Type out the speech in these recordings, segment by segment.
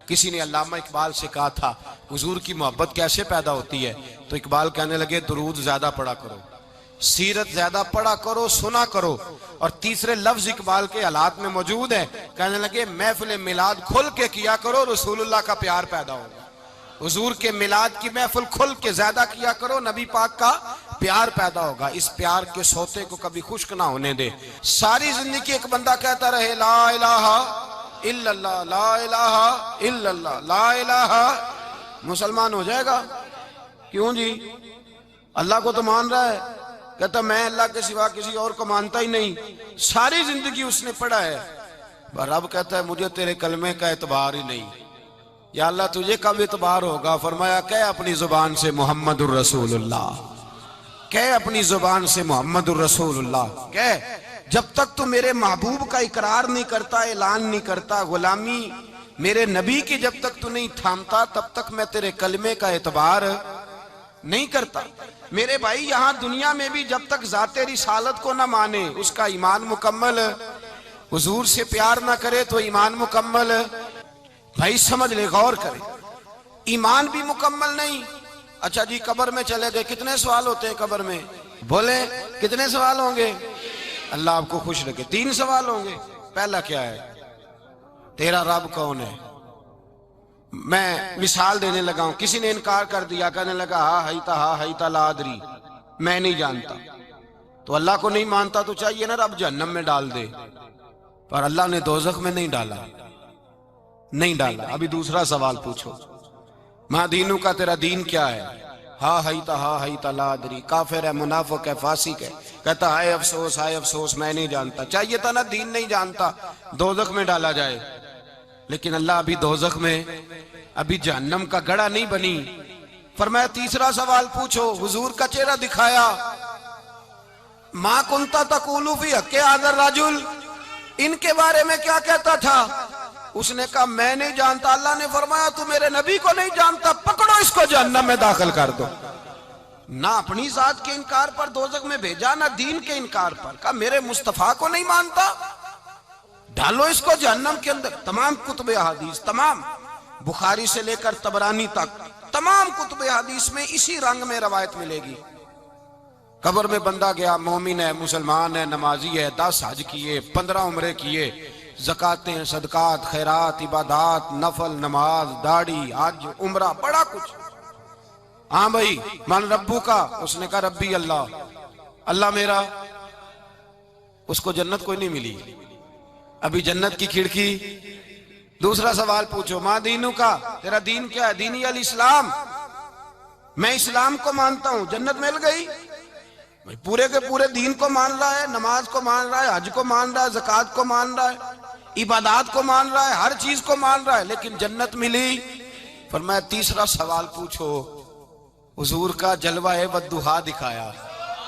کسی نے علامہ اقبال سے کہا تھا حضور کی محبت کیسے پیدا ہوتی ہے، تو اقبال کہنے لگے درود زیادہ پڑھا کرو، سیرت زیادہ پڑھا کرو، سنا کرو۔ اور تیسرے لفظ اقبال کے حالات میں موجود ہے، کہنے لگے محفل میلاد کھل کے کیا کرو، رسول اللہ کا پیار پیدا ہوگا۔ حضور کے میلاد کی محفل کھل کے زیادہ کیا کرو، نبی پاک کا پیار پیدا ہوگا۔ اس پیار کے سوتے کو کبھی خشک نہ ہونے دے۔ ساری زندگی ایک بندہ کہتا رہے لا الہ الا اللہ، لا الہ الا اللہ، لا الہ، مسلمان ہو جائے گا؟ کیوں جی؟ اللہ کو تو مان رہا ہے، کہتا میں اللہ کے سوا کسی اور کو مانتا ہی نہیں، ساری زندگی اس نے پڑھا ہے۔ رب کہتا ہے مجھے تیرے کلمے کا اعتبار ہی نہیں، یا اللہ تجھے کب اعتبار ہوگا؟ فرمایا کہ اپنی زبان سے محمد الرسول اللہ، کہ اپنی زبان سے محمد الرسول اللہ، کہ جب تک تو میرے محبوب کا اقرار نہیں کرتا، اعلان نہیں کرتا، غلامی میرے نبی کی جب تک تو نہیں تھامتا، تب تک میں تیرے کلمے کا اعتبار نہیں کرتا۔ میرے بھائی یہاں دنیا میں بھی جب تک ذات رسالت کو نہ مانے، اس کا ایمان مکمل، حضور سے پیار نہ کرے تو ایمان مکمل، بھائی سمجھ لے، غور کرے، ایمان بھی مکمل نہیں۔ اچھا جی قبر میں چلے گئے، کتنے سوال ہوتے ہیں قبر میں؟ بولے کتنے سوال ہوں گے؟ اللہ آپ کو خوش رکھے، 3 سوال ہوں گے۔ پہلا کیا ہے؟ تیرا رب کون ہے؟ میں مثال دینے لگا ہوں، کسی نے انکار کر دیا، کہنے لگا ہا ہیتا لا ادری، میں نہیں جانتا، تو اللہ کو نہیں مانتا تو چاہیے نا رب جہنم میں ڈال دے، پر اللہ نے دوزخ میں نہیں ڈالا، نہیں ڈالا۔ ابھی دوسرا سوال پوچھو، ماں دینوں کا تیرا دین کیا ہے؟ ہا ہیتا لا ادری، کافر ہے، منافق ہے، فاسق ہے، کہتا ہائے افسوس میں نہیں جانتا، چاہیے تھا نا دین نہیں جانتا دوزخ میں ڈالا جائے، لیکن اللہ ابھی دوزخ میں، ابھی جہنم کا گڑھا نہیں بنی۔ فرمایا تیسرا سوال پوچھو، حضور کا چہرہ دکھایا، ما کنتا تقول فی حق ھذا الرجل، ان کے بارے میں کیا کہتا تھا؟ اس نے کہا میں نہیں جانتا۔ اللہ نے فرمایا تو میرے نبی کو نہیں جانتا، پکڑو اس کو جہنم میں داخل کر دو۔ نہ اپنی ذات کے انکار پر دوزخ میں بھیجا، نہ دین کے انکار پر، کہا میرے مصطفیٰ کو نہیں مانتا، ڈالو اس کو جہنم کے اندر۔ تمام کتب حدیث، تمام بخاری سے لے کر طبرانی تک، تمام کتب حدیث میں اسی رنگ میں روایت ملے گی۔ قبر میں بندہ گیا، مومن ہے، مسلمان ہے، نمازی ہے، 10 حج کیے، 15 عمرے کیے، زکاتیں، صدقات، خیرات، عبادات، نفل، نماز، داڑھی، حج، عمرہ، بڑا کچھ۔ ہاں بھائی من ربو کا، اس نے کہا ربی اللہ، اللہ میرا، اس کو جنت کوئی نہیں ملی، ابھی جنت کی کھڑکی۔ دوسرا سوال پوچھو، ماں دینوں کا، تیرا دین کیا ہے؟ دینی الاسلام، میں اسلام کو مانتا ہوں، جنت مل گئی۔ پورے کے پورے دین کو مان رہا ہے، نماز کو مان رہا ہے، حج کو مان رہا ہے، زکوٰۃ کو مان رہا ہے، عبادات کو مان رہا ہے، ہر چیز کو مان رہا ہے، لیکن جنت ملی۔ فرمایا تیسرا سوال پوچھو، حضور کا جلوہ والضحیٰ دکھایا۔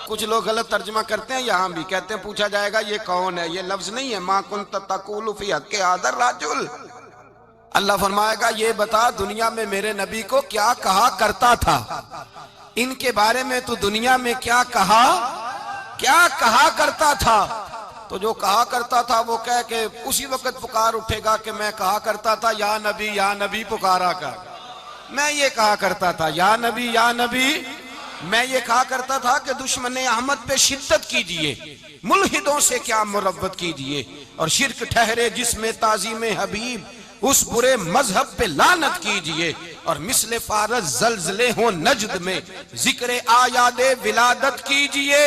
کچھ لوگ غلط ترجمہ کرتے ہیں، یہاں بھی کہتے ہیں پوچھا جائے گا یہ کون ہے، یہ لفظ نہیں ہے، ما کنت تقول فی حق ھذا الرجل۔ اللہ فرمائے گا یہ بتا دنیا میں میرے نبی کو کیا کہا کرتا تھا، ان کے بارے میں تو دنیا میں کیا کہا کرتا تھا؟ تو جو کہا کرتا تھا وہ کہہ کہ اسی وقت پکار اٹھے گا کہ میں کہا کرتا تھا یا نبی پکارا کر، میں یہ کہا کرتا تھا یا نبی، میں یہ کہا کرتا تھا کہ دشمن احمد پہ شدت کیجئے، ملحدوں سے کیا مربت کیجئے، اور شرک ٹھہرے جس میں تعظیم حبیب، اس برے مذہب پہ لعنت کیجئے، اور مثل فارس زلزلے ہوں نجد میں ذکر آیاد ولادت کیجئے،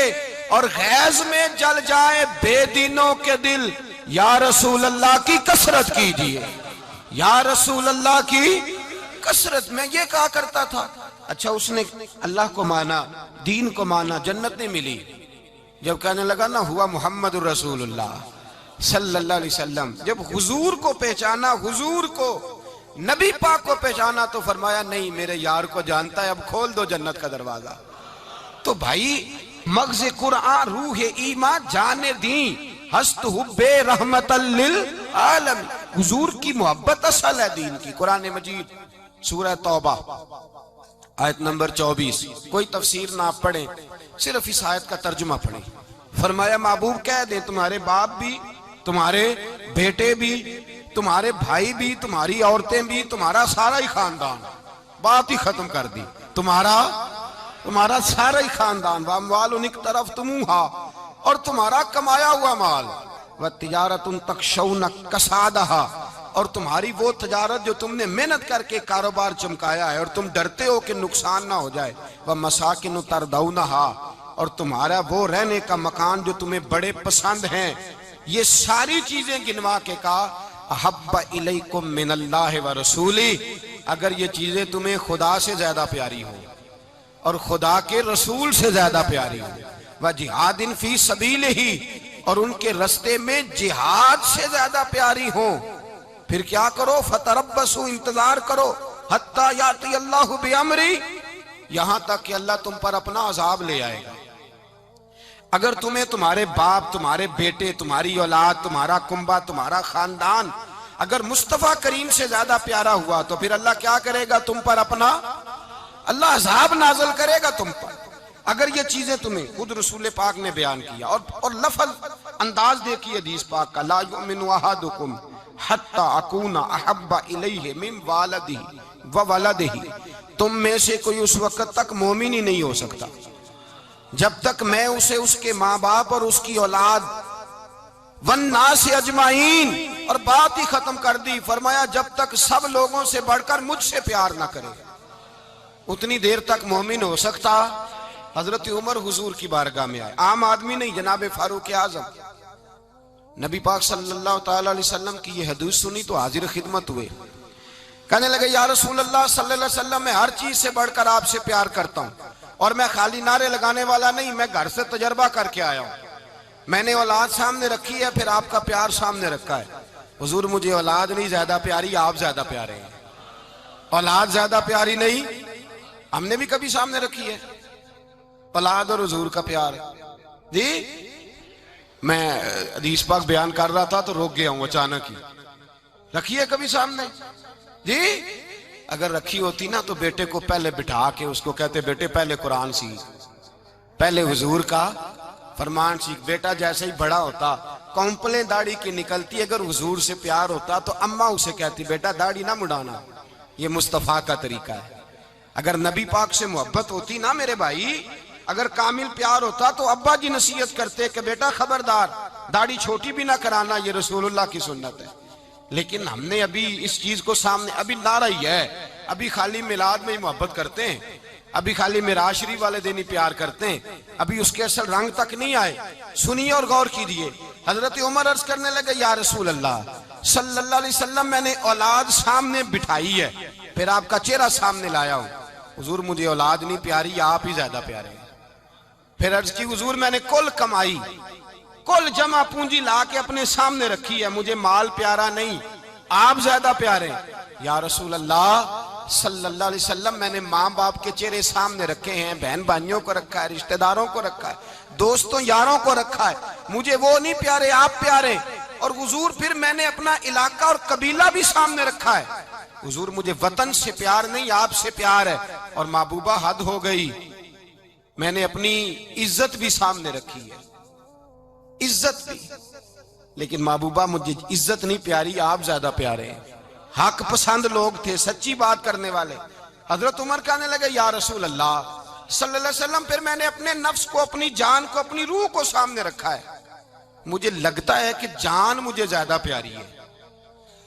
اور غیظ میں جل جائے بے دینوں کے دل، یا رسول اللہ کی کثرت کیجئے، یا رسول اللہ کی کثرت۔ میں یہ کہا کرتا تھا۔ اچھا اس نے اللہ کو مانا، دین کو مانا، جنت نہیں ملی۔ جب کہنے لگا نا ہوا محمد الرسول اللہ صلی اللہ علیہ وسلم، جب حضور کو پہچانا، حضور کو، نبی پاک کو پہچانا، تو فرمایا نہیں میرے یار کو جانتا ہے، اب کھول دو جنت کا دروازہ۔ تو بھائی مغز قرآن روح ایمان جان دین ہست حب رحمت للعالم، حضور کی محبت اصل ہے دین کی۔ قرآن مجید سورہ توبہ آیت نمبر 24، کوئی تفسیر نہ آپ پڑھیں، صرف اس آیت کا ترجمہ پڑھیں۔ فرمایا محبوب کہہ دیں تمہارے باپ بھی، تمہارے بیٹے بھی، تمہارے بھائی بھی، تمہاری عورتیں بھی، تمہارا سارا ہی خاندان، بات ہی ختم کر دی، تمہارا سارا ہی خاندان، وَأَمْوَالٌ اقْتَرَفْتُمُوهَا، اور تمہارا کمایا ہوا مال، وَتِجَارَةٌ تَخْشَوْنَ كَسَادَهَا، اور تمہاری وہ تجارت جو تم نے محنت کر کے کاروبار چمکایا ہے اور تم ڈرتے ہو کہ نقصان نہ ہو جائے، وَمَسَاكِنُ تَرْضَوْنَهَا، اور تمہارا وہ رہنے کا مکان جو تمہیں بڑے پسند ہیں، یہ ساری چیزیں گنوا کے کہا احب الیکم من اللہ ورسولی، اگر یہ چیزیں تمہیں خدا سے زیادہ پیاری ہوں اور خدا کے رسول سے زیادہ پیاری ہوں، وجہاد فی سبیلہ، اور ان کے رستے میں جہاد سے زیادہ پیاری ہوں، پھر کیا کرو؟ فتربصوا، انتظار کرو، حتی یاتی اللہ بامری، یہاں تک کہ اللہ تم پر اپنا عذاب لے آئے گا۔ اگر تمہیں تمہارے باپ، تمہارے بیٹے، تمہاری اولاد، تمہارا کنبہ، تمہارا خاندان اگر مصطفیٰ کریم سے زیادہ پیارا ہوا تو پھر اللہ کیا کرے گا؟ تم پر اپنا اللہ عذاب نازل کرے گا تم پر، اگر یہ چیزیں تمہیں، خود رسول پاک نے بیان کیا، اور لفظ انداز دیکھیے حدیث پاک کا، لا یؤمن احدکم حتی اکون احب الیہ من والدہ وولدہ، تم میں سے کوئی اس وقت تک مومن ہی نہیں ہو سکتا جب تک میں اسے اس کے ماں باپ اور اس کی اولاد والناس اجمعین، اور بات ہی ختم کر دی، فرمایا جب تک سب لوگوں سے بڑھ کر مجھ سے پیار نہ کرے اتنی دیر تک مومن ہو سکتا۔ حضرت عمر حضور کی بارگاہ میں آئے، عام آدمی نہیں، جناب فاروق اعظم، نبی پاک صلی اللہ تعالی علیہ وسلم کی یہ حدیث سنی تو حاضر خدمت ہوئے، کہنے لگے یا رسول اللہ صلی اللہ علیہ وسلم، میں ہر چیز سے بڑھ کر آپ سے پیار کرتا ہوں، اور میں خالی نعرے لگانے والا نہیں، میں گھر سے تجربہ کر کے آیا ہوں، میں نے اولاد سامنے رکھی ہے، پھر آپ کا پیار سامنے رکھا ہے، حضور مجھے اولاد نہیں زیادہ پیاری، آپ زیادہ پیارے ہیں، اولاد زیادہ پیاری نہیں، ہم نے بھی کبھی سامنے رکھی ہے اولاد اور حضور کا پیار جی۔ میں حدیث پاک بیان کر رہا تھا تو روک گیا ہوں اچانک ہی، رکھی ہے کبھی سامنے جی؟ اگر رکھی ہوتی نا تو بیٹے کو پہلے بٹھا کے اس کو کہتے بیٹے پہلے قرآن سیکھ، پہلے حضور کا فرمان سیکھ، بیٹا جیسے ہی بڑا ہوتا کونپلیں داڑھی کی نکلتی، اگر حضور سے پیار ہوتا تو اماں اسے کہتی بیٹا داڑھی نہ مڈانا، یہ مصطفیٰ کا طریقہ ہے۔ اگر نبی پاک سے محبت ہوتی نا میرے بھائی، اگر کامل پیار ہوتا تو ابا جی نصیحت کرتے کہ بیٹا خبردار داڑھی چھوٹی بھی نہ کرانا، یہ رسول اللہ کی سنت ہے، لیکن ہم نے ابھی اس چیز کو سامنے، ابھی نعرہ ہی ہے، ابھی خالی میلاد میں ہی محبت کرتے ہیں، ابھی خالی معراج شریف والے دن ہی پیار کرتے ہیں، ابھی اس کے اصل رنگ تک نہیں آئے۔ سنیے اور غور کیجیے، حضرت عمر عرض کرنے لگے یا رسول اللہ صلی اللہ علیہ وسلم، میں نے اولاد سامنے بٹھائی ہے، پھر آپ کا چہرہ سامنے لایا ہوں، حضور مجھے اولاد نہیں پیاری، آپ ہی زیادہ پیارے ہیں۔ پھر عرض کی حضور میں نے کل کمائی، کل جمع پونجی لا کے اپنے سامنے رکھی ہے، مجھے مال پیارا نہیں، آپ زیادہ پیارے ہیں۔ یا رسول اللہ صلی اللہ علیہ وسلم، میں نے ماں باپ کے چہرے سامنے رکھے ہیں، بہن بھائیوں کو رکھا ہے، رشتہ داروں کو رکھا ہے، دوستوں یاروں کو رکھا ہے، مجھے وہ نہیں پیارے، آپ پیارے۔ اور حضور پھر میں نے اپنا علاقہ اور قبیلہ بھی سامنے رکھا ہے، حضور مجھے وطن سے پیار نہیں، آپ سے پیار ہے۔ اور محبوبہ حد ہو گئی، میں نے اپنی عزت بھی سامنے رکھی ہے، عزت بھی، لیکن محبوبہ مجھے عزت نہیں پیاری، آپ زیادہ پیارے ہیں۔ حق پسند لوگ تھے، سچی بات کرنے والے۔ حضرت عمر کہنے لگے یا رسول اللہ صلی اللہ علیہ وسلم، پھر میں نے اپنے نفس کو، اپنی جان کو، اپنی روح کو سامنے رکھا ہے، مجھے لگتا ہے کہ جان مجھے زیادہ پیاری ہے،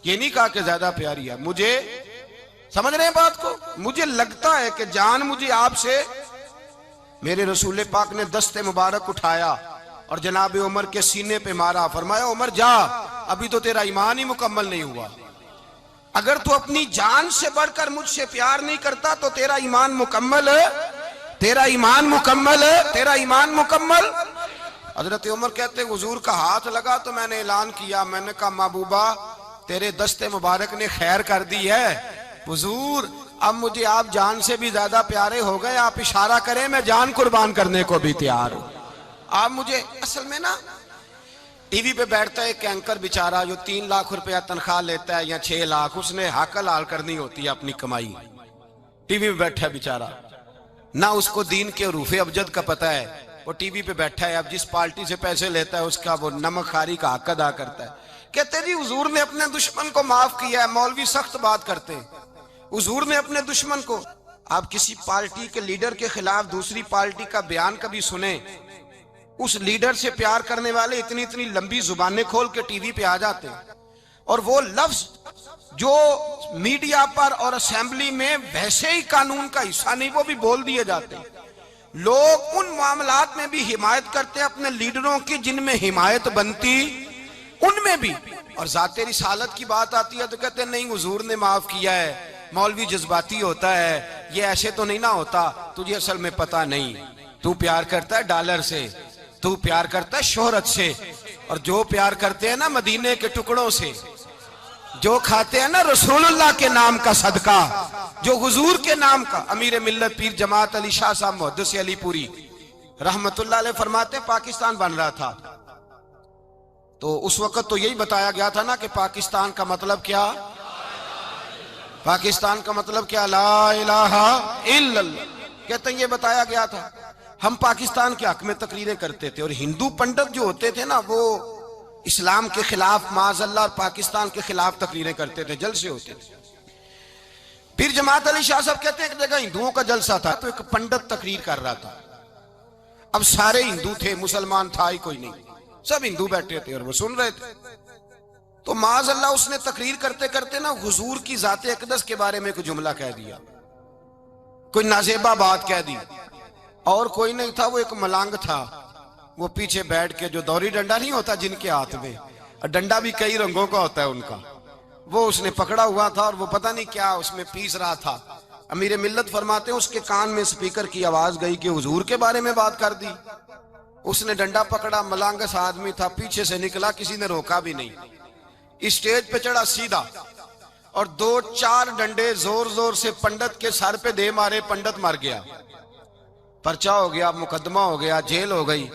یہ نہیں کہا کہ زیادہ پیاری ہے، مجھے، سمجھ رہے ہیں بات کو، مجھے لگتا ہے کہ جان مجھے آپ سے، میرے رسول پاک نے دست مبارک اٹھایا اور جناب عمر کے سینے پہ مارا، فرمایا عمر جا، ابھی تو تیرا ایمان ہی مکمل نہیں ہوا، اگر تو اپنی جان سے بڑھ کر مجھ سے پیار نہیں کرتا تو تیرا ایمان مکمل ہے، تیرا ایمان مکمل ہے، تیرا ایمان مکمل۔ حضرت عمر کہتے حضور کا ہاتھ لگا تو میں نے اعلان کیا، میں نے کہا محبوبہ تیرے دست مبارک نے خیر کر دی ہے، حضور اب مجھے آپ جان سے بھی زیادہ پیارے ہو گئے، آپ اشارہ کریں میں جان قربان کرنے کو بھی تیار ہوں۔ آپ مجھے، اصل میں نا ٹی وی پہ بیٹھتا ہے ایک اینکر بیچارہ جو 3 لاکھ روپیہ تنخواہ لیتا ہے یا 6 لاکھ، اس نے حق حلال کرنی ہوتی ہے اپنی کمائی، ٹی وی پہ بیٹھا ہے بیچارہ، نہ اس کو دین کے حروف ابجد کا پتہ ہے، وہ ٹی وی پہ بیٹھا ہے، اب جس پارٹی سے پیسے لیتا ہے اس کا وہ نمک خاری کا حق ادا کرتا ہے، کہتے جی حضور نے اپنے دشمن کو معاف کیا ہے. مولوی سخت بات کرتے ہیں. حضور نے اپنے دشمن کو، آپ کسی پارٹی کے لیڈر کے خلاف دوسری پارٹی کا بیان کبھی سنیں، اس لیڈر سے پیار کرنے والے اتنی اتنی لمبی زبانیں کھول کے ٹی وی پہ آ جاتے ہیں، اور وہ لفظ جو میڈیا پر اور اسمبلی میں ویسے ہی قانون کا حصہ نہیں وہ بھی بول دیے جاتے ہیں. لوگ ان معاملات میں بھی حمایت کرتے ہیں اپنے لیڈروں کی جن میں حمایت بنتی ان میں بھی، اور ذات رسالت کی بات آتی ہے تو کہتے ہیں نہیں حضور نے معاف کیا ہے، مولوی جذباتی ہوتا ہے، یہ ایسے تو نہیں نہ ہوتا. تجھے اصل میں پتہ نہیں، تو پیار کرتا ہے ڈالر سے، تو پیار کرتا ہے شہرت سے، اور جو پیار کرتے ہیں نا مدینے کے ٹکڑوں سے، جو کھاتے ہیں نا رسول اللہ کے نام کا صدقہ، جو حضور کے نام کا. امیر ملت پیر جماعت علی شاہ صاحب محدث علی پوری رحمت اللہ علیہ فرماتے ہیں پاکستان بن رہا تھا تو اس وقت تو یہی بتایا گیا تھا نا کہ پاکستان کا مطلب کیا، پاکستان کا مطلب کیا، لا الہ الا اللہ. کہتے ہیں یہ بتایا گیا تھا. ہم پاکستان کے حق میں تقریریں کرتے تھے، اور ہندو پنڈت جو ہوتے تھے نا وہ اسلام کے خلاف معاذ اللہ اور پاکستان کے خلاف تقریریں کرتے تھے، جلسے ہوتے تھے. پھر جماعت علی شاہ صاحب کہتے ہیں ایک جگہ ہندوؤں کا جلسہ تھا تو ایک پنڈت تقریر کر رہا تھا. اب سارے ہندو تھے، مسلمان تھا ہی کوئی نہیں، سب ہندو بیٹھے تھے اور وہ سن رہے تھے. تو معاذ اللہ اس نے تقریر کرتے کرتے نا حضور کی ذات اقدس کے بارے میں کوئی جملہ کہہ دیا، کوئی نازیبہ بات کہہ دی. اور کوئی نہیں تھا، وہ ایک ملانگ تھا، وہ پیچھے بیٹھ کے، جو دوری ڈنڈا نہیں ہوتا جن کے ہاتھ میں، ڈنڈا بھی کئی رنگوں کا ہوتا ہے ان کا، وہ اس نے پکڑا ہوا تھا اور وہ پتہ نہیں کیا اس میں پیس رہا تھا. امیر ملت فرماتے ہیں اس کے کان میں سپیکر کی آواز گئی کہ حضور کے بارے میں بات کر دی. اس نے ڈنڈا پکڑا، ملانگس آدمی تھا، پیچھے سے نکلا، کسی نے روکا بھی نہیں. اسٹیج پہ چڑھا سیدھا اور 2-4 ڈنڈے زور زور سے پنڈت کے سر پہ دے مارے. پنڈت مر گیا، پرچہ ہو گیا، مقدمہ ہو گیا، جیل ہو گئی.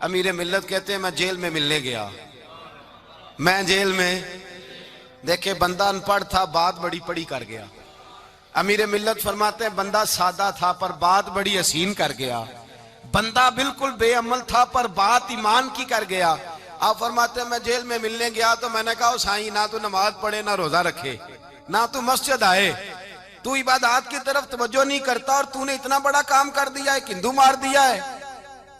امیر ملت کہتے ہیں میں جیل میں ملنے گیا، میں جیل میں، دیکھے بندہ ان پڑھ تھا، بات بڑی پڑی کر گیا. امیر ملت فرماتے ہیں بندہ سادہ تھا پر بات بڑی حسین کر گیا، بندہ بالکل بے عمل تھا پر بات ایمان کی کر گیا. آپ فرماتے ہیں میں جیل میں ملنے گیا تو میں نے کہا سائیں نہ تو نماز پڑھے نہ روزہ رکھے نہ تو مسجد آئے، تو عبادات کی طرف توجہ نہیں کرتا اور تو نے اتنا بڑا کام کر دیا ہے، ہندو مار دیا ہے.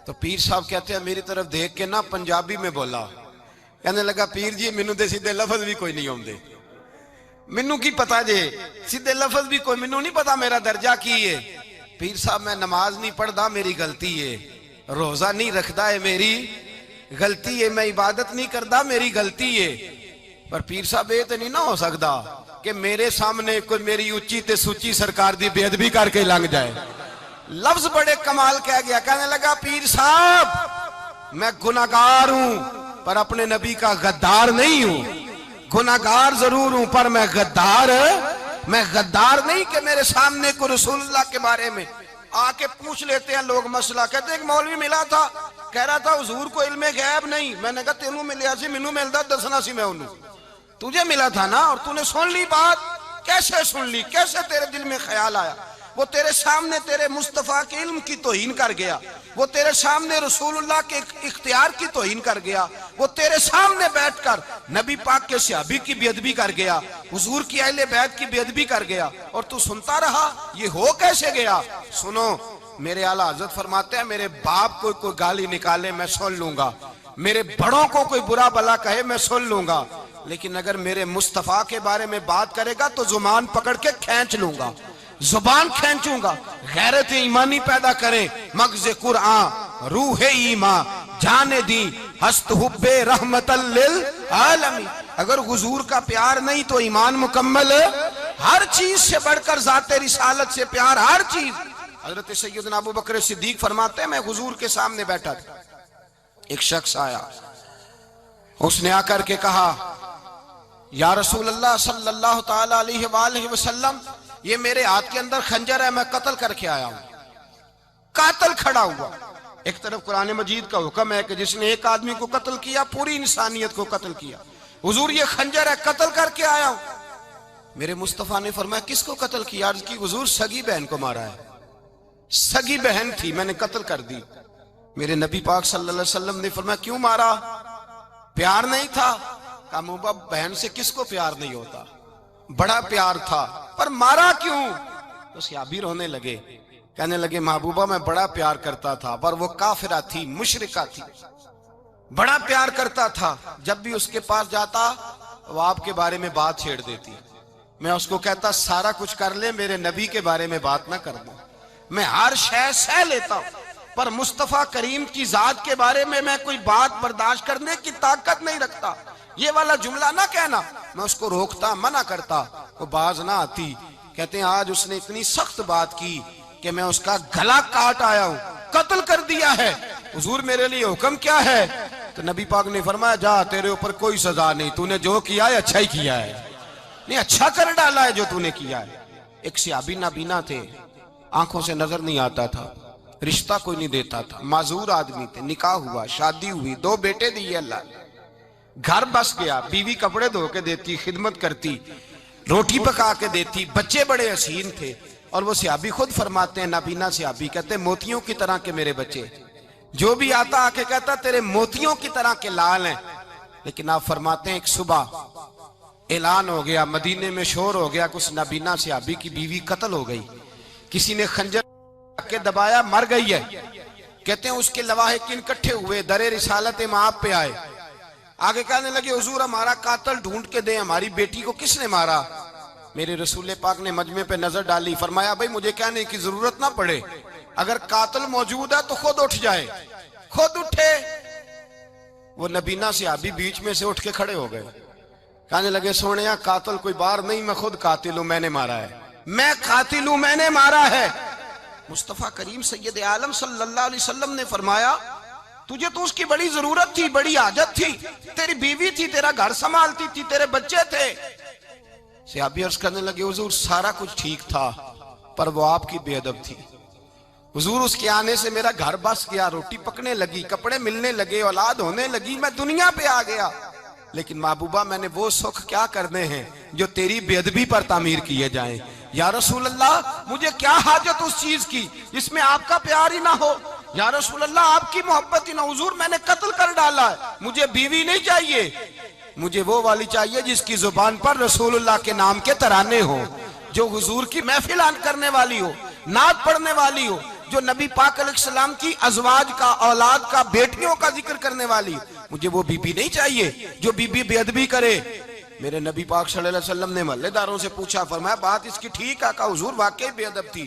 تو پیر صاحب کہتے ہیں میری طرف دیکھ کے نا پنجابی میں بولا، کہنے لگا پیر جی مینوں دے سیدھے لفظ بھی کوئی نہیں ہوندے، مینوں کی پتا جے سیدھے لفظ بھی کوئی، مینوں نہیں پتا میرا درجہ کی ہے. پیر صاحب میں نماز نہیں پڑھدا میری غلطی ہے، روزہ نہیں رکھدا ہے میری غلطی ہے، میں عبادت نہیں کردا میری غلطی ہے. پر پیر صاحب یہ تو نہیں نہ ہو سکدا کہ میرے سامنے کوئی میری اچھی تے سچی سرکار دی بے ادبی کر کے لنگ جائے. لفظ بڑے کمال کہہ گیا، کہنے لگا پیر صاحب میں گناہگار ہوں پر اپنے نبی کا غدار نہیں ہوں، گناہگار ضرور ہوں پر میں غدار نہیں کہ میرے سامنے کو رسول اللہ کے بارے میں آ کے پوچھ لیتے ہیں لوگ مسئلہ. کہتے ہیں ایک مولوی ملا تھا، کہہ رہا تھا حضور کو علم غیب نہیں. میں نے کہا تینوں ملیا سی، مینوں ملدا دسنا سی میں انہوں، تجھے ملا تھا نا اور تو نے سن لی بات. کیسے سن لی، کیسے تیرے دل میں خیال آیا؟ وہ تیرے سامنے تیرے مصطفیٰ کے علم کی توہین کر گیا، وہ تیرے سامنے رسول اللہ کے اختیار کی توہین کر گیا، وہ تیرے سامنے بیٹھ کر نبی پاک کے صحابی کی بے ادبی کر گیا، حضور کی اہل بیت کی بے ادبی کر گیا، اور تو سنتا رہا. یہ ہو کیسے گیا؟ سنو، میرے اعلیٰ حضرت فرماتے ہیں میرے باپ کو کوئی گالی نکالے میں سن لوں گا، میرے بڑوں کو کوئی برا بلا کہے میں سن لوں گا، لیکن اگر میرے مصطفیٰ کے بارے میں بات کرے گا تو زبان پکڑ کے کھینچ لوں گا، زبان کھینچوں گا. غیرت ایمانی پیدا کریں، مغز قرآن روح ایمان جانے دی ہست حب رحمت للعالمین. اگر حضور کا پیار نہیں تو ایمان مکمل ہے. ہر چیز سے بڑھ کر ذات رسالت سے پیار، ہر چیز. حضرت سیدنا ابو بکر صدیق فرماتے ہیں میں حضور کے سامنے بیٹھا تھا، ایک شخص آیا، اس نے آ کر کے کہا یا رسول اللہ صلی اللہ تعالی علیہ وآلہ وسلم یہ میرے ہاتھ کے اندر خنجر ہے، میں قتل کر کے آیا ہوں. قاتل کھڑا ہوا. ایک طرف قرآن مجید کا حکم ہے کہ جس نے ایک آدمی کو قتل کیا پوری انسانیت کو قتل کیا. حضور یہ خنجر ہے، قتل کر کے آیا ہوں. میرے مصطفیٰ نے فرمایا کس کو قتل کیا؟ عرض کی حضور سگی بہن کو مارا ہے، سگی بہن تھی میں نے قتل کر دی. میرے نبی پاک صلی اللہ علیہ وسلم نے فرمایا کیوں مارا؟ پیار نہیں تھا؟ کہا محبوبہ بہن سے کس کو پیار نہیں ہوتا، بڑا پیار تھا، پر مارا کیوں؟ تو صحابی رونے لگے، کہنے لگے محبوبہ میں بڑا پیار کرتا تھا، پر وہ کافرہ تھی، مشرکہ تھی، بڑا پیار کرتا تھا، جب بھی اس کے پاس جاتا وہ آپ کے بارے میں بات چھیڑ دیتی، میں اس کو کہتا سارا کچھ کر لے میرے نبی کے بارے میں بات نہ کر دوں، میں ہر شے سہ لیتا ہوں، پر مصطفیٰ کریم کی ذات کے بارے میں کوئی بات برداشت کرنے کی طاقت نہیں رکھتا، یہ والا جملہ نہ کہنا، میں اس کو روکتا، منع کرتا، وہ باز نہ آتی۔ کہتے ہیں آج اس نے اتنی سخت بات کی کہ میں اس کا گلا کاٹ آیا ہوں، قتل کر دیا ہے، حضور میرے لیے حکم کیا ہے؟ تو نبی پاک نے فرمایا جا تیرے اوپر کوئی سزا نہیں، تو نے جو کیا ہے اچھا ہی کیا ہے، نہیں اچھا کر ڈالا ہے جو تو نے کیا ہے۔ ایک صحابی نابینا تھے، آنکھوں سے نظر نہیں آتا تھا، رشتہ کوئی نہیں دیتا تھا، معذور آدمی تھے، نکاح ہوا، شادی ہوئی، 2 بیٹے دیے اللہ نے، گھر بس گیا، بیوی کپڑے دھو کے دیتی، خدمت کرتی، روٹی پکا کے دیتی، بچے بڑے حسین تھے، اور وہ صحابی خود فرماتے ہیں، نابینا صحابی کہتے ہیں موتیوں کی طرح کے میرے بچے، جو بھی آتا آ کے کہتا تیرے موتیوں کی طرح کے لال ہیں۔ لیکن آپ فرماتے ہیں ایک صبح اعلان ہو گیا، مدینے میں شور ہو گیا کہ اس نابینا صحابی کی بیوی قتل ہو گئی، کسی نے خنجر کے دبایا، مر گئی ہے۔ کہتے ہیں اس کے لواحقین اکٹھے ہوئے، در رسالت مآب پہ آئے، آگے کہنے لگے حضور ہمارا قاتل ڈھونڈ کے دیں، ہماری بیٹی کو کس نے مارا؟ میرے رسول پاک نے مجمع پہ نظر ڈالی، فرمایا بھائی مجھے کہنے کی ضرورت نہ پڑے، اگر قاتل موجود ہے تو خود اٹھ جائے، خود اٹھے۔ وہ نبینا صحابی بیچ میں سے اٹھ کے کھڑے ہو گئے، کہنے لگے سونیا قاتل کوئی بار نہیں، میں خود قاتل ہوں، میں نے مارا ہے، میں قاتل ہوں، میں نے مارا ہے۔ مصطفیٰ کریم سید عالم صلی اللہ علیہ وسلم نے فرمایا تجھے تو اس کی بڑی ضرورت تھی، بڑی حاجت تھی، تیری بیوی تھی، تیرا گھر سنبھالتی تھی، تیرے بچے تھے۔ صحابی عرض کرنے لگے حضور سارا کچھ ٹھیک تھا، پر وہ آپ کی بے ادب تھی، حضور اس کے آنے سے میرا گھر بس گیا، روٹی پکنے لگی، کپڑے ملنے لگے، اولاد ہونے لگی، میں دنیا پہ آ گیا، لیکن محبوبہ میں نے وہ سکھ کیا کرنے ہیں جو تیری بے ادبی پر تعمیر کیے جائیں۔ یا رسول اللہ مجھے کیا حاجت اس چیز کی جس میں آپ کا پیار ہی نہ ہو، یا رسول اللہ آپ کی محبت ہی نہ، حضور میں نے قتل کر ڈالا ہے، مجھے بیوی نہیں چاہیے، مجھے وہ والی چاہیے جس کی زبان پر رسول اللہ کے نام کے ترانے ہو، جو حضور کی محفل کرنے والی ہو، نعت پڑھنے والی ہو، جو نبی پاک علیہ السلام کی ازواج کا، اولاد کا، بیٹیوں کا ذکر کرنے والی، مجھے وہ بی بی نہیں چاہیے جو بی بی بے ادبی کرے۔ میرے نبی پاک صلی اللہ علیہ وسلم نے محلے داروں سے پوچھا، فرمایا بات اس کی ٹھیک ہے؟ کہا حضور واقعی بے ادب تھی۔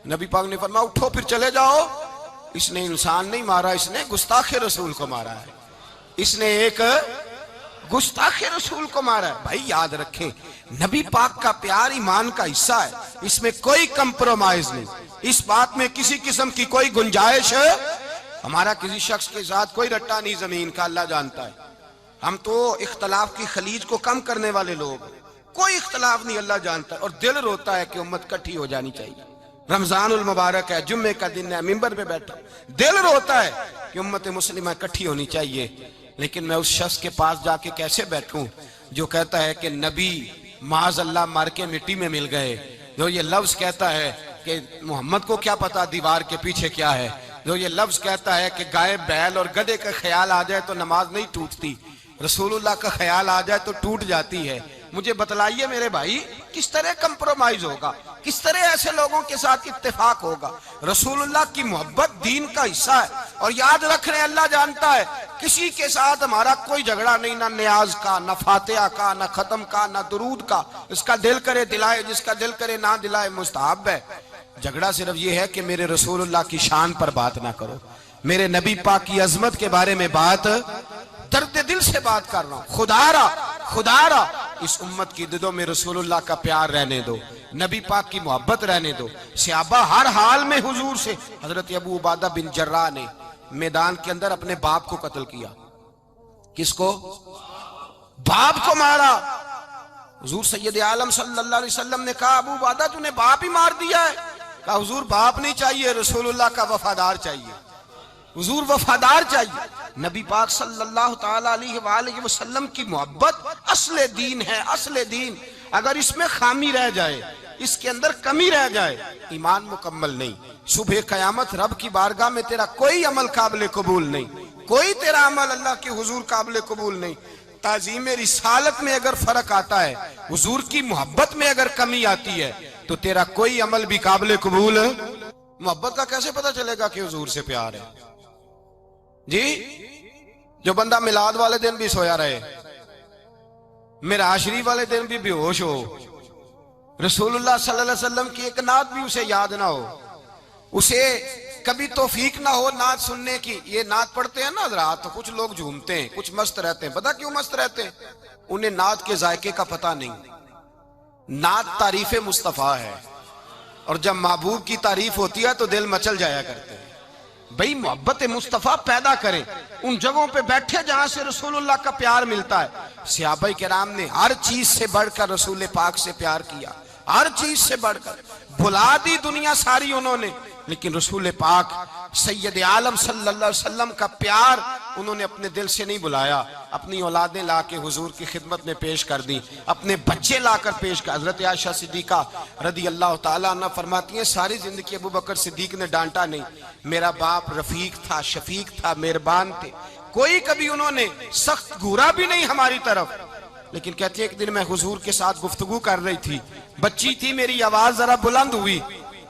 نبی پاک نے فرمایا اٹھو پھر چلے جاؤ، اس نے انسان نہیں مارا، اس نے گستاخ رسول کو مارا ہے، اس نے ایک گستاخ رسول کو مارا ہے۔ بھائی یاد رکھیں نبی پاک کا پیار ایمان کا حصہ ہے، اس میں کوئی کمپرومائز نہیں، اس بات میں کسی قسم کی کوئی گنجائش ہے، ہمارا کسی شخص کے ساتھ کوئی رٹا نہیں زمین کا، اللہ جانتا ہے، ہم تو اختلاف کی خلیج کو کم کرنے والے لوگ، کوئی اختلاف نہیں، اللہ جانتا ہے، اور دل روتا ہے کہ امت کٹھی ہو جانی چاہیے، رمضان المبارک ہے، جمعے کا دن ہے، منبر پہ بیٹھا، دل روتا ہے کہ امت مسلمہ کٹھی ہونی چاہیے، لیکن میں اس شخص کے پاس جا کے کیسے بیٹھوں جو کہتا ہے کہ نبی معاذ اللہ مار کے مٹی میں مل گئے، جو یہ لفظ کہتا ہے کہ محمد کو کیا پتا دیوار کے پیچھے کیا ہے، جو یہ لفظ کہتا ہے کہ گائے بیل اور گدھے کا خیال آ جائے تو نماز نہیں ٹوٹتی، رسول اللہ کا خیال آ جائے تو ٹوٹ جاتی ہے۔ مجھے بتلائیے میرے بھائی کس طرح کمپرومائز ہوگا، کس طرح ایسے لوگوں کے ساتھ اتفاق ہوگا؟ رسول اللہ کی محبت دین کا حصہ ہے، اور یاد رکھ رہے اللہ جانتا ہے کسی کے ساتھ ہمارا کوئی جھگڑا نہیں، نہ نیاز کا، نہ فاتحہ کا، نہ ختم کا، نہ درود کا، اس کا دل کرے دلائے، جس کا دل کرے نہ دلائے، مستحب ہے۔ جھگڑا صرف یہ ہے کہ میرے رسول اللہ کی شان پر بات نہ کرو، میرے نبی پاک کی عظمت کے بارے میں بات، درد دل سے بات کر رہا ہوں، خدا را اس امت کی دلوں میں رسول اللہ کا پیار رہنے دو، نبی پاک کی محبت رہنے دو۔ صحابہ ہر حال میں حضور سے، حضرت ابو عبادہ بن جراح نے میدان کے اندر اپنے باپ کو قتل کیا، کس کو؟ باپ کو مارا۔ حضور سید عالم صلی اللہ علیہ وسلم نے کہا ابو عبادہ تو نے باپ ہی مار دیا ہے؟ کہا حضور باپ نہیں چاہیے، رسول اللہ کا وفادار چاہیے، حضور وفادار چاہیے۔ نبی پاک صلی اللہ تعالیٰ علیہ وآلہ وسلم کی محبت اصل دین ہے، اصل دین۔ اگر اس میں خامی رہ جائے، اس کے اندر کمی رہ جائے، ایمان مکمل نہیں۔ صبح قیامت رب کی بارگاہ میں تیرا کوئی عمل قابل قبول نہیں، کوئی تیرا عمل اللہ کے حضور قابل قبول نہیں۔ تعظیم رسالت میں اگر فرق آتا ہے، حضور کی محبت میں اگر کمی آتی ہے، تو تیرا کوئی عمل بھی قابل قبول۔ محبت کا کیسے پتہ چلے گا کہ حضور سے پیار ہے؟ جی، جو بندہ میلاد والے دن بھی سویا رہے، معراج شریف والے دن بھی بے ہوش ہو، رسول اللہ صلی اللہ علیہ وسلم کی ایک نعت بھی اسے یاد نہ ہو، اسے کبھی توفیق نہ ہو نعت سننے کی۔ یہ نعت پڑھتے ہیں نا حضرات، تو کچھ لوگ جھومتے ہیں، کچھ مست رہتے ہیں۔ پتہ کیوں مست رہتے ہیں؟ انہیں نعت کے ذائقے کا پتہ نہیں۔ نعت تعریف مصطفیٰ ہے، اور جب محبوب کی تعریف ہوتی ہے تو دل مچل جایا کرتے ہیں۔ بھئی محبت مصطفیٰ پیدا کریں ان جگہوں پہ بیٹھے جہاں سے رسول اللہ کا پیار ملتا ہے۔ صحابہ کرام نے ہر چیز سے بڑھ کر رسول پاک سے پیار کیا، ہر چیز سے بڑھ کر۔ بھلا دی دنیا ساری انہوں نے، لیکن رسول پاک سید عالم صلی اللہ علیہ وسلم کا پیار انہوں نے اپنے دل سے نہیں بلایا۔ اپنی اولادیں لا کے حضور کی خدمت میں پیش کر دی، اپنے بچے لا کر پیش کر۔ حضرت عائشہ صدیقہ رضی اللہ تعالیٰ عنہ فرماتی ہیں ساری زندگی ابو بکر صدیق نے ڈانٹا نہیں، میرا باپ رفیق تھا، شفیق تھا، مہربان تھے، کوئی کبھی انہوں نے سخت گھورا بھی نہیں ہماری طرف۔ لیکن کہتے ہیں ایک دن میں حضور کے ساتھ گفتگو کر رہی تھی، بچی تھی، میری آواز ذرا بلند ہوئی،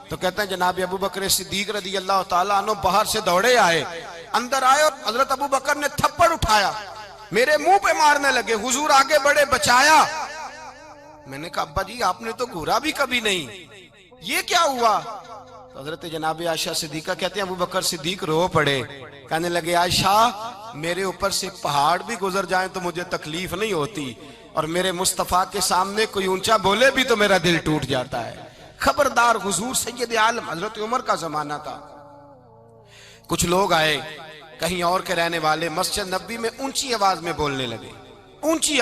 تو کہتے ہیں جناب ابو بکر صدیق رضی اللہ تعالیٰ عنہ باہر سے دوڑے آئے، اندر آئے اور حضرت ابو بکر نے تھپڑ اٹھایا، میرے منہ پہ مارنے لگے۔ حضور آگے بڑھے، بچایا۔ میں نے کہا ابا جی آپ نے تو گھورا بھی کبھی نہیں، یہ کیا ہوا؟ تو حضرت جناب عائشہ صدیقہ کہتے ہیں ابو بکر صدیق رو پڑے، کہنے لگے عائشہ میرے اوپر سے پہاڑ بھی گزر جائیں تو مجھے تکلیف نہیں ہوتی، اور میرے مصطفیٰ کے سامنے کوئی اونچا بولے بھی تو میرا دل ٹوٹ جاتا ہے۔ خبردار، حضور سید عالم، حضرت عمر کا زمانہ تھا، کچھ لوگ آئے کہیں اور کے رہنے والے، مسجد نبی میں اونچی آواز میں بولنے لگے، اونچی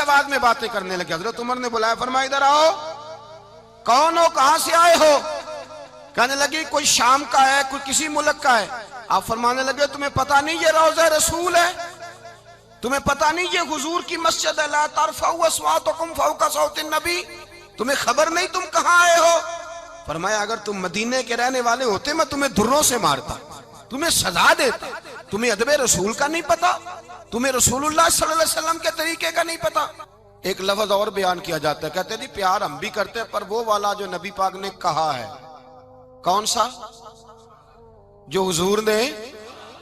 آواز میں باتیں کرنے لگے۔ حضرت عمر نے بلایا، فرمایا ادھر آؤ، کون ہو، کہاں سے آئے ہو؟ کہنے لگے کوئی شام کا ہے، کوئی کسی ملک کا ہے۔ آپ فرمانے لگے تمہیں پتہ نہیں یہ روضہ رسول ہے؟ تمہیں پتہ نہیں یہ حضور کی مسجد ہے؟ لا ترفعوا اصواتکم فوق صوت النبی، تمہیں خبر نہیں تم کہاں آئے ہو؟ فرمایا اگر تم مدینے کے رہنے والے ہوتے میں تمہیں دروں سے مارتا، تمہیں سزا دیتا۔ تمہیں ادب رسول کا نہیں پتا، تمہیں رسول اللہ صلی اللہ علیہ وسلم کے طریقے کا نہیں پتا۔ ایک لفظ اور بیان کیا جاتا ہے، کہتے ہیں پیار ہم بھی کرتے ہیں، پر وہ والا جو نبی پاک نے کہا ہے۔ کون سا؟ جو حضور نے،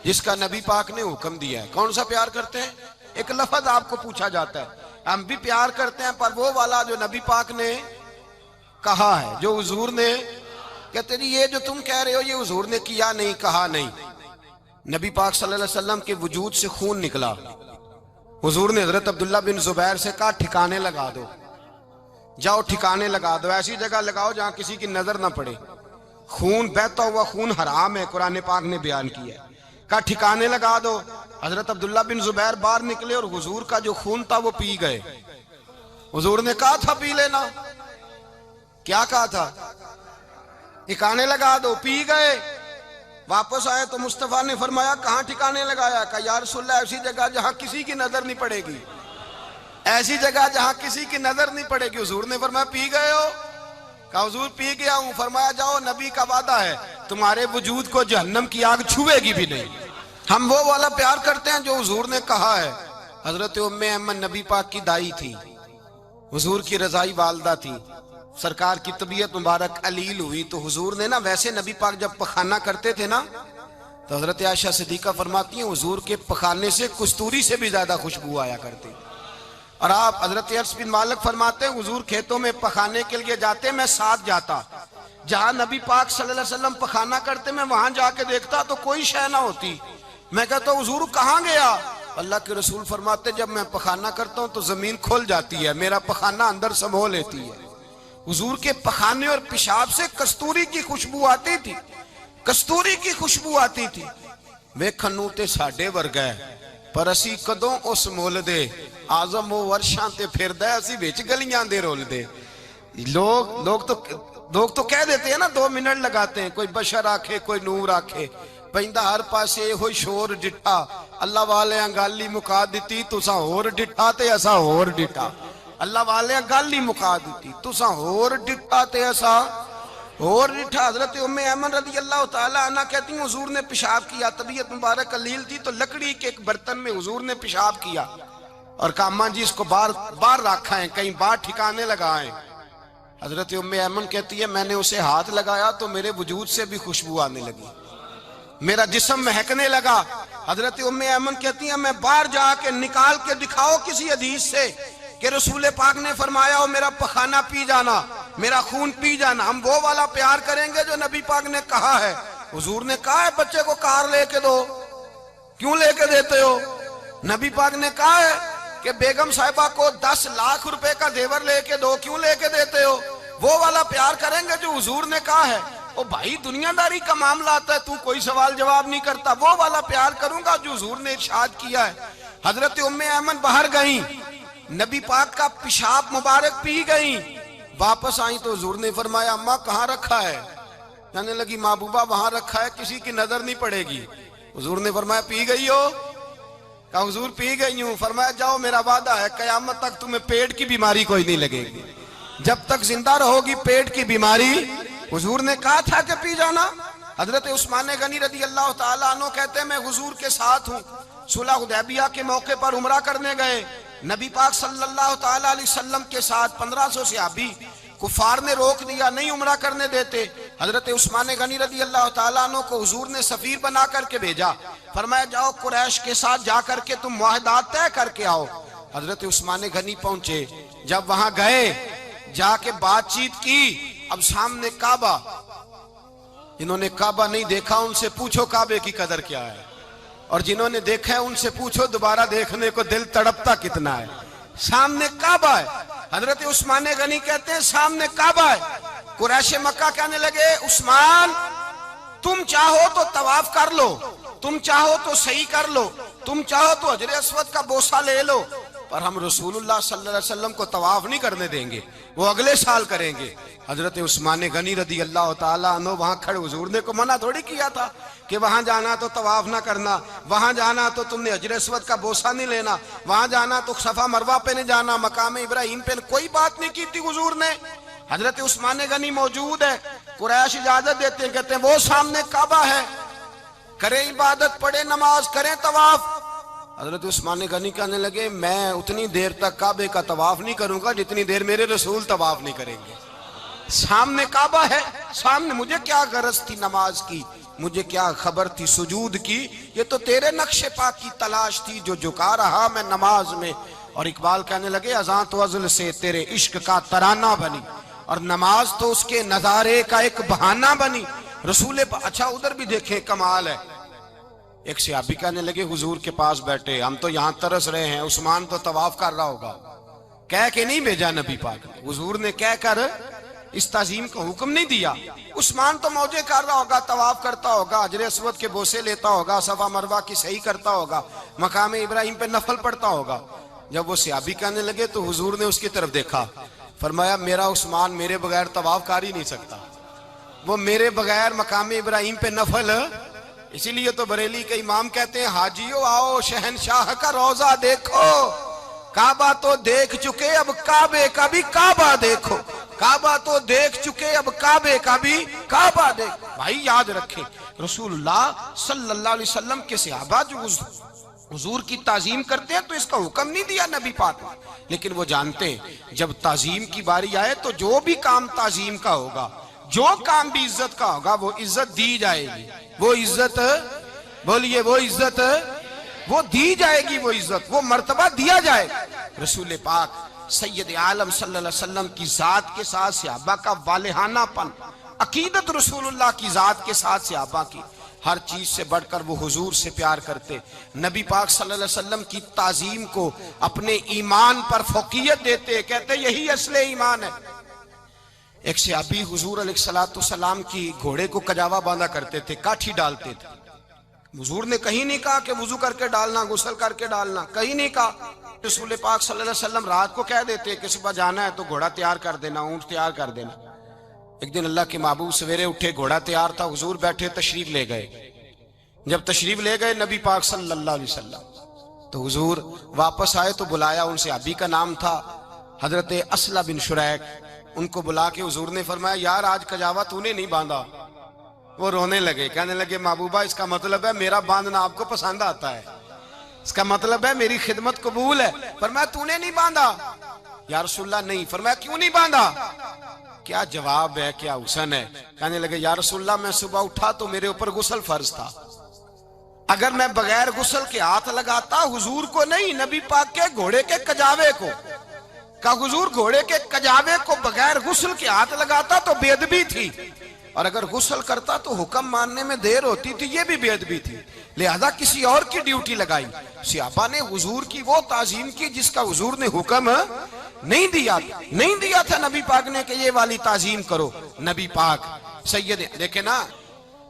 جس کا نبی پاک نے حکم دیا ہے۔ کون سا پیار کرتے ہیں؟ ایک لفظ آپ کو پوچھا جاتا ہے، ہم بھی پیار کرتے ہیں پر وہ والا جو نبی پاک نے کہا ہے، جو حضور نے۔ کہتے ہیں یہ جو تم کہہ رہے ہو یہ حضور نے کیا نہیں، کہا نہیں۔ نبی پاک صلی اللہ علیہ وسلم کے وجود سے خون نکلا، حضور نے حضرت عبداللہ بن زبیر سے کہا ٹھکانے لگا دو، جاؤ ٹھکانے لگا دو، ایسی جگہ لگاؤ جہاں کسی کی نظر نہ پڑے۔ خون بہتا ہوا خون حرام ہے، قرآن پاک نے بیان کیا ہے، کہا ٹھکانے لگا دو۔ حضرت عبداللہ بن زبیر باہر نکلے اور حضور کا جو خون تھا وہ پی گئے۔ حضور نے کہا تھا پی لینا، کیا کہا تھا؟ ٹھکانے لگا دو، پی گئے۔ واپس آئے تو مصطفیٰ نے فرمایا کہاں ٹھکانے لگایا؟ کہا یا رسول اللہ ایسی جگہ جہاں کسی کی نظر نہیں پڑے گی، ایسی جگہ جہاں کسی کی نظر نہیں پڑے گی۔ حضور نے فرمایا پی گئے ہو؟ کہا حضور پی گیا ہوں۔ فرمایا جاؤ نبی کا وعدہ ہے تمہارے وجود کو جہنم کی آگ چھوئے گی بھی نہیں۔ ہم وہ والا پیار کرتے ہیں جو حضور نے کہا ہے۔ حضرت ام ایمن نبی پاک کی دائی تھی، حضور کی رضائی والدہ تھی، سرکار کی طبیعت مبارک علیل ہوئی تو حضور نے نا، ویسے نبی پاک جب پخانہ کرتے تھے نا تو حضرت عائشہ صدیقہ فرماتی ہیں حضور کے پخانے سے کستوری سے بھی زیادہ خوشبو آیا کرتی۔ اور آپ حضرت انس بن مالک فرماتے ہیں حضور کھیتوں میں پخانے کے لیے جاتے میں ساتھ جاتا، جہاں نبی پاک صلی اللہ علیہ وسلم پخانہ کرتے میں وہاں جا کے دیکھتا تو کوئی شے نہ ہوتی۔ میں کہتا ہوں حضور کہاں گیا؟ اللہ کے رسول فرماتے جب میں پخانہ کرتا ہوں تو زمین کھل جاتی ہے، میرا پخانہ اندر سمو لیتی ہے۔ حضور کے پخانے اور پیشاب سے کستوری کی خوشبو آتی تھی، کستوری کی خوشبو آتی تھی۔ ویکھنوں تے ساڈے ورگا ہے پر اسی کدوں اس مول دے، آزم وہ ورشاں تے پھردا ہے اسی وچ گلیاں دے رول دے۔ لوگ تو کہہ دیتے ہیں نا 2 منٹ لگاتے ہیں، کوئی بشر آکھے کوئی نور آکھے، پیندا ہر پاسے ہوئی شور ڈٹھا، اللہ والے گالی مکا دیتی تساں ہور ڈٹھا تے اساں ہور ڈٹھا۔ اللہ والے گل ہی مکا دیتی تساں ہور ڈٹھا تے اساں۔ اور ڈٹھا حضرت ام ایمن رضی اللہ تعالیٰ عنہ کہتی ہیں حضور نے پیشاب کیا، طبیعت مبارک قلیل تھی تو لکڑی کے ایک برتن میں حضور نے پیشاب کیا اور کہا اماں جی اس کو بار رکھا ہے، کہیں بار ٹھکانے لگائیں۔ حضرت ام ایمن کہتی ہے میں نے اسے ہاتھ لگایا تو میرے وجود سے بھی خوشبو آنے لگی، میرا جسم مہکنے لگا۔ حضرت ام ایمن کہتی ہیں میں باہر جا کے نکال کے دکھاؤ کسی حدیث سے کہ رسول پاک نے فرمایا ہو میرا پخانہ پی جانا، میرا خون پی جانا، ہم وہ والا پیار کریں گے جو نبی پاک نے کہا ہے۔ حضور نے کہا ہے بچے کو کار لے کے دو، کیوں لے کے دیتے ہو؟ نبی پاک نے کہا ہے کہ بیگم صاحبہ کو 10 لاکھ روپے کا زیور لے کے دو، کیوں لے کے دیتے ہو؟ وہ والا پیار کریں گے جو حضور نے کہا ہے۔ او بھائی دنیا داری کا معاملہ آتا ہے، تو کوئی سوال جواب نہیں کرتا، وہ والا پیار کروں گا جو حضور نے ارشاد کیا ہے۔ حضرت ام ایمن باہر گئیں، نبی پاک کا پیشاب مبارک پی گئیں، واپس آئیں تو حضور نے فرمایا اماں کہاں رکھا ہے؟ کہنے لگی محبوبہ وہاں رکھا ہے، کسی کی نظر نہیں پڑے گی۔ حضور نے فرمایا پی گئی ہو؟ کہا حضور پی گئی ہوں۔ فرمایا جاؤ میرا وعدہ ہے قیامت تک تمہیں پیٹ کی بیماری کوئی نہیں لگے گی، جب تک زندہ رہو گی پیٹ کی بیماری۔ حضور نے کہا تھا کہ پی جانا۔ حضرت عثمان غنی رضی اللہ تعالیٰ عنہ کہتے ہیں میں حضور کے ساتھ ہوں، صلح حدیبیہ کے موقع پر عمرہ کرنے گئے، نبی پاک صلی اللہ تعالیٰ علیہ وسلم کے ساتھ 1500 صحابی، کفار نے روک دیا نہیں عمرہ کرنے دیتے۔ حضرت عثمان غنی رضی اللہ تعالیٰ عنہ کو حضور نے سفیر بنا کر کے بھیجا، فرمایا جاؤ قریش کے ساتھ جا کر کے تم معاہدات طے کر کے آؤ۔ حضرت عثمان غنی پہنچے، جب وہاں گئے جا کے بات چیت کی، اب سامنے کعبہ، جنہوں نے کعبہ نہیں دیکھا ان سے پوچھو کعبے کی قدر کیا ہے، اور جنہوں نے دیکھا ہے ان سے پوچھو دوبارہ دیکھنے کو دل تڑپتا کتنا ہے۔ سامنے کعبہ ہے، حضرت عثمان غنی کہتے ہیں سامنے کعبہ ہے۔ قریش مکہ کہنے لگے عثمان تم چاہو تو طواف کر لو، تم چاہو تو صحیح کر لو، تم چاہو تو حجر اسود کا بوسہ لے لو، پر ہم رسول اللہ صلی اللہ علیہ وسلم کو طواف نہیں کرنے دیں گے، وہ اگلے سال کریں گے۔ حضرت عثمان غنی رضی اللہ تعالیٰ عنہ وہاں کھڑے، حضور نے کو منع تھوڑی کیا تھا کہ وہاں جانا تو طواف نہ کرنا، وہاں جانا تو تم نے حجر اسود کا بوسہ نہیں لینا، وہاں جانا تو صفا مروہ پہ نہیں جانا، مقام ابراہیم پہ کوئی بات نہیں کی تھی حضور نے۔ حضرت عثمان غنی موجود ہے، قریش اجازت دیتے ہیں، کہتے ہیں وہ سامنے کعبہ ہے، کریں عبادت، پڑھیں نماز، کریں طواف۔ حضرت عثمان غنی کہنے لگے میں اتنی دیر تک کعبے کا طواف نہیں کروں گا جتنی دیر میرے رسول طواف نہیں کریں گے۔ سامنے کعبہ ہے، سامنے، مجھے کیا غرض تھی نماز کی، مجھے کیا خبر تھی سجود کی، یہ تو تیرے نقش پا کی تلاش تھی جو جھکا رہا میں نماز میں۔ اور اقبال کہنے لگے اذان تو ازل سے تیرے عشق کا ترانہ بنی، اور نماز تو اس کے نظارے کا ایک بہانہ بنی۔ رسول اچھا ادھر بھی دیکھیں کمال ہے، ایک صحابی کہنے لگے حضور کے پاس بیٹھے ہم تو یہاں ترس رہے ہیں، عثمان تو طواف کر رہا ہوگا، کہہ کے نہیں بھیجا نبی پاک نے، حضور نے کہہ کر اس تعظیم کا حکم نہیں دیا۔ عثمان تو موجے کر رہا ہوگا، طواف کرتا ہوگا، حجر اسود کے بوسے لیتا ہوگا، صفا مروہ کی صحیح کرتا ہوگا، مقام ابراہیم پہ نفل پڑھتا ہوگا۔ جب وہ صحابی کہنے لگے تو حضور نے اس کی طرف دیکھا، فرمایا میرا عثمان میرے بغیر طواف کر ہی نہیں سکتا، وہ میرے بغیر مقام ابراہیم پہ نفل۔ اسی لیے تو بریلی کے امام کہتے ہیں حاجیو آؤ شہنشاہ کا روضہ دیکھو، کعبہ تو دیکھ چکے اب کعبے کا بھی کعبہ دیکھو، کعبہ تو دیکھ چکے اب کعبے کا بھی کعبہ دیکھو۔ بھائی یاد رکھیں رسول اللہ صلی اللہ علیہ وسلم کے صحابہ جو حضور کی تعظیم کرتے ہیں تو اس کا حکم نہیں دیا نبی پاک نے، لیکن وہ جانتے ہیں جب تعظیم کی باری آئے تو جو بھی کام تعظیم کا ہوگا، جو کام بھی عزت کا ہوگا وہ عزت دی جائے گی، وہ عزت بولیے وہ عزت وہ دی جائے گی، وہ عزت وہ مرتبہ دیا جائے گا۔ رسول پاک سید عالم صلی اللہ علیہ وسلم کی ذات کے ساتھ صحابہ کا والہانہ پن، عقیدت رسول اللہ کی ذات کے ساتھ صحابہ کی، ہر چیز سے بڑھ کر وہ حضور سے پیار کرتے، نبی پاک صلی اللہ علیہ وسلم کی تعظیم کو اپنے ایمان پر فوقیت دیتے، کہتے یہی اصل ایمان ہے۔ ایک صحابی حضور علیہ السلام کی گھوڑے کو کجاوا باندھا کرتے تھے، کاٹھی ڈالتے تھے، حضور نے کہیں نہیں کہا کہ وضو کر کے ڈالنا، غسل کر کے ڈالنا، کہیں نہیں کہا۔ رسول پاک صلی اللہ علیہ وسلم رات کو کہہ دیتے کہ صبح جانا ہے تو گھوڑا تیار کر دینا، اونٹ تیار کر دینا۔ ایک دن اللہ کے محبوب سویرے اٹھے، گھوڑا تیار تھا، حضور بیٹھے تشریف لے گئے۔ جب تشریف لے گئے نبی پاک صلی اللہ علیہ وسلم تو حضور واپس آئے تو بلایا، ان سے ابھی کا نام تھا حضرت اسلہ بن شریک، ان کو بلا کے حضور نے فرمایا یار آج کجاوا تو نے نہیں باندھا. وہ رونے لگے, کہنے لگے محبوبہ اس کا مطلب ہے میرا باندھنا آپ کو پسند آتا ہے, اس کا مطلب ہے میری خدمت قبول ہے. فرمایا تو نے نہیں باندھا؟ یا رسول اللہ نہیں. فرمایا کیوں نہیں باندھا؟ کیا جواب ہے, کیا حسن ہے. کہنے لگے یا رسول اللہ میں صبح اٹھا تو میرے اوپر غسل فرض تھا, اگر میں بغیر غسل کے ہاتھ لگاتا حضور کو نہیں نبی پاک کے گھوڑے کے کجاوے کو, کہ حضور گھوڑے کے کجاوے کو بغیر غسل کے ہاتھ لگاتا تو بے ادبی تھی, اور اگر غسل کرتا تو حکم ماننے میں دیر ہوتی تھی, یہ بھی بے ادبی تھی, لہذا کسی اور کی ڈیوٹی لگائی. صحابہ نے حضور کی وہ تعظیم کی جس کا حضور نے حکم نہیں دیا تھا نبی پاک نے کہ یہ والی تعظیم کرو. نبی پاک سید دیکھیں نا,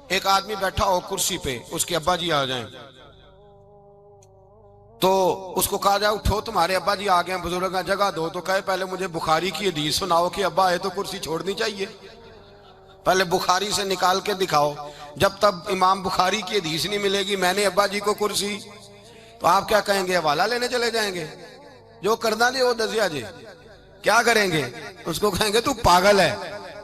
ایک آدمی بیٹھا ہو کرسی پہ, اس کے ابا جی آ جائیں تو اس کو کہا جائے اٹھو تمہارے ابا جی آ گئے ہیں, بزرگ جگہ دو, تو کہے پہلے مجھے بخاری کی حدیث سناؤ کہ ابا آئے تو کرسی چھوڑنی چاہیے, پہلے بخاری سے نکال کے دکھاؤ. جب تب امام بخاری کی حدیث نہیں ملے گی میں نے ابا جی کو کرسی, تو آپ کیا کہیں گے, حوالہ لینے چلے جائیں گے, جو کرنا دے وہ دزیا جے. کیا کریں گے, اس کو کہیں گے تو پاگل ہے,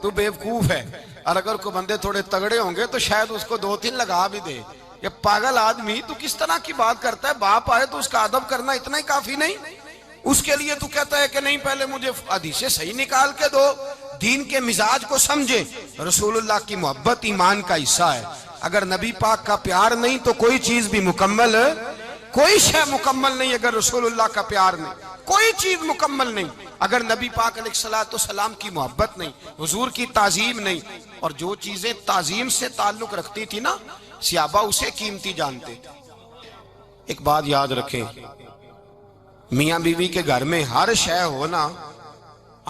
تو بیوقوف ہے. اور اگر کوئی بندے تھوڑے تگڑے ہوں گے تو شاید اس کو 2-3 لگا بھی دے, یہ پاگل آدمی تو کس طرح کی بات کرتا ہے, باپ آئے تو اس کا ادب کرنا اتنا ہی کافی نہیں, اس کے لیے تو کہتا ہے کہ نہیں پہلے مجھے حدیثیں صحیح نکال کے دو, دین کے مزاج کو سمجھے. رسول اللہ کی محبت ایمان کا حصہ ہے, اگر نبی پاک کا پیار نہیں تو کوئی چیز بھی مکمل, کوئی شے مکمل نہیں. اگر رسول اللہ کا پیار نہیں کوئی چیز مکمل نہیں, اگر نبی پاک علیہ السلام کی محبت نہیں, حضور کی تعظیم نہیں, اور جو چیزیں تعظیم سے تعلق رکھتی تھی نا صحابہ اسے قیمتی جانتے تھے. ایک بات یاد رکھیں, میاں بیوی کے گھر میں ہر شے ہو نا,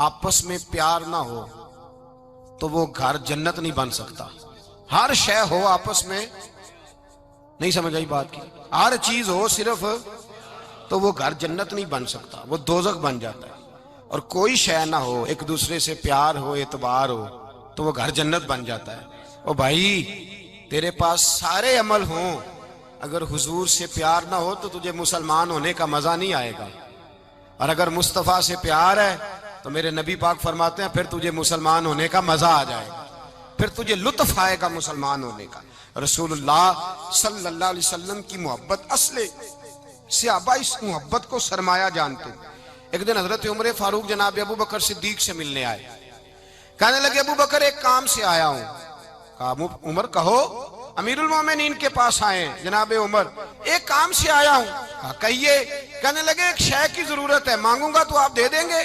آپس میں پیار نہ ہو تو وہ گھر جنت نہیں بن سکتا. ہر شے ہو آپس میں, نہیں سمجھ آئی بات کی, ہر چیز ہو صرف تو وہ گھر جنت نہیں بن سکتا, وہ دوزخ بن جاتا ہے. اور کوئی شے نہ ہو, ایک دوسرے سے پیار ہو, اعتبار ہو, تو وہ گھر جنت بن جاتا ہے. او بھائی تیرے پاس سارے عمل ہوں, اگر حضور سے پیار نہ ہو تو تجھے مسلمان ہونے کا مزہ نہیں آئے گا, اور اگر مصطفیٰ سے پیار ہے تو میرے نبی پاک فرماتے ہیں پھر تجھے مسلمان ہونے کا مزہ آ جائے گا, پھر تجھے لطف آئے گا مسلمان ہونے کا. رسول اللہ صلی اللہ علیہ وسلم کی محبت اصل, صحابہ اس محبت کو سرمایہ جانتے. ایک دن حضرت عمر فاروق جناب ابو بکر صدیق سے ملنے آئے, کہنے لگے ابو بکر ایک کام سے آیا ہوں. کہا عمر کہو. امیر المومنین کے پاس آئے ہیں جناب عمر, ایک کام سے آیا ہوں. کہا کہیے. کہنے لگے ایک شے کی ضرورت ہے, مانگوں گا تو آپ دے دیں گے؟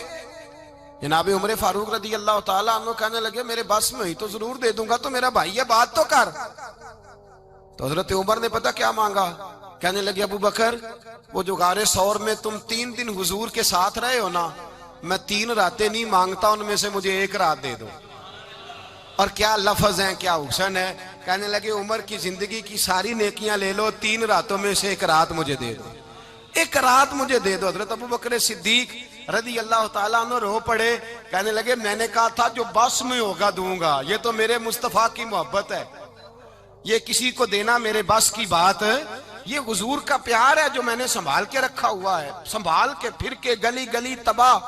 جناب عمر فاروق رضی اللہ تعالیٰ عنہ کہنے لگے میرے بس میں ہی تو ضرور دے دوں گا, تو میرا بھائی یہ بات تو کر. تو حضرت عمر نے پتہ کیا مانگا, کہنے لگے ابو بکر وہ جو غار ثور میں تم 3 دن حضور کے ساتھ رہے ہو نا, میں 3 راتیں نہیں مانگتا, ان میں سے مجھے 1 رات دے دو. اور کیا لفظ ہیں, کیا حسن ہے. کہنے لگے عمر کی زندگی کی ساری نیکیاں لے لو, 3 راتوں میں سے 1 رات مجھے دے دو, 1 رات مجھے دے دو. حضرت ابو بکر صدیق رضی اللہ تعالیٰ عنہ رو پڑے, کہنے لگے میں نے کہا تھا جو بس میں ہوگا دوں گا, یہ تو میرے مصطفیٰ کی محبت ہے, یہ کسی کو دینا میرے بس کی بات ہے, یہ حضور کا پیار ہے جو میں نے سنبھال کے رکھا ہوا ہے. سنبھال کے پھر کے گلی گلی تباہ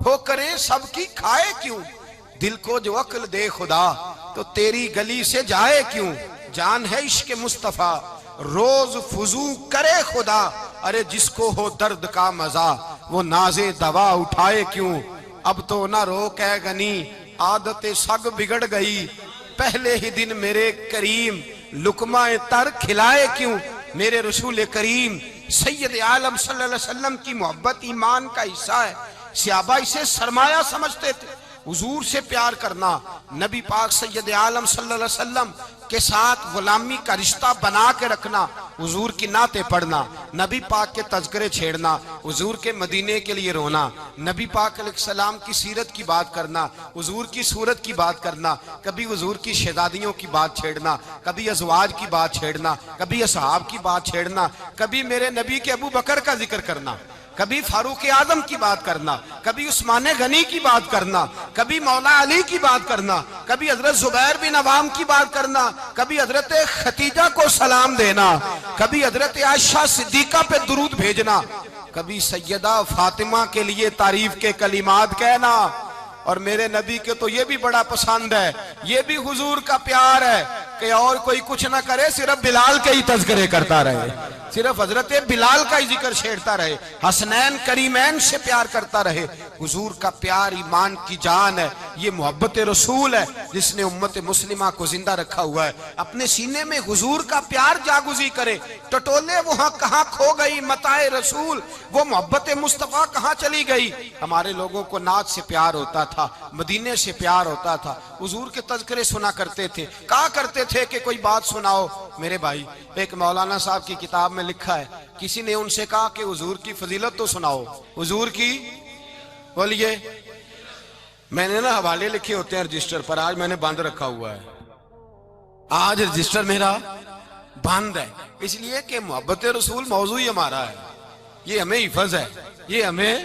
ہو کریں سب کی کھائے کیوں, دل کو جو عقل دے خدا تو تیری گلی سے جائے کیوں. جان ہے عشق مصطفیٰ روز فضو کرے خدا, ارے جس کو ہو درد کا مزہ وہ ناز دوا اٹھائے کیوں. اب تو نہ رو کہ غنی عادت سگ بگڑ گئی, پہلے ہی دن میرے کریم لقمہ تر کھلائے کیوں. میرے رسول کریم سید عالم صلی اللہ علیہ وسلم کی محبت ایمان کا حصہ ہے. صحابہ اسے سرمایہ سمجھتے تھے, حضور سے پیار کرنا, نبی پاک سید عالم صلی اللہ علیہ وسلم کے ساتھ غلامی کا رشتہ بنا کے رکھنا, حضور کی نعتیں پڑھنا, نبی پاک کے تذکرے چھیڑنا, حضور کے مدینے کے لیے رونا, نبی پاک علیہ السلام کی سیرت کی بات کرنا, حضور کی صورت کی بات کرنا, کبھی حضور کی شہزادیوں کی بات چھیڑنا, کبھی ازواج کی بات چھیڑنا, کبھی اصحاب کی بات چھیڑنا, کبھی میرے نبی کے ابو بکر کا ذکر کرنا, کبھی فاروق اعظم کی بات کرنا, کبھی عثمان غنی کی بات کرنا, کبھی مولا علی کی بات کرنا, کبھی حضرت زبیر بن عوام کی بات کرنا, کبھی حضرت خدیجہ کو سلام دینا, کبھی حضرت عائشہ صدیقہ پہ درود بھیجنا, کبھی سیدہ فاطمہ کے لیے تعریف کے کلمات کہنا, اور میرے نبی کے تو یہ بھی بڑا پسند ہے، یہ بھی حضور کا پیار ہے کہ اور کوئی کچھ نہ کرے، صرف بلال کے ہی تذکرے کرتا رہے، صرف حضرت بلال کا ہی ذکر چھیڑتا رہے، حسنین کریمین سے پیار کرتا رہے۔ حضور کا پیار ایمان کی جان ہے، یہ محبت رسول ہے جس نے امت مسلمہ کو زندہ رکھا ہوا ہے۔ اپنے سینے میں حضور کا پیار جاگزی کرے، ٹٹولے وہاں کہاں کھو گئی متاع رسول، وہ محبت مصطفیٰ کہاں چلی گئی۔ ہمارے لوگوں کو نعت سے پیار ہوتا تھا، مدینے سے پیار ہوتا تھا، حضور کے تذکرے سنا کرتے تھے، کہا کرتے تھے کہ کوئی بات سناؤ۔ میرے بھائی، ایک مولانا صاحب کی کتاب میں لکھا ہے، کسی نے ان سے کہا کہ حضور کی فضیلت تو سناؤ، حضور کی بولیے۔ میں نے نا حوالے لکھے ہوتے ہیں رجسٹر پر، آج میں نے بند رکھا ہوا ہے، آج رجسٹر میرا بند ہے، اس لیے کہ محبت رسول موضوع ہی ہمارا ہے، یہ ہمیں حفظ ہے، یہ ہمیں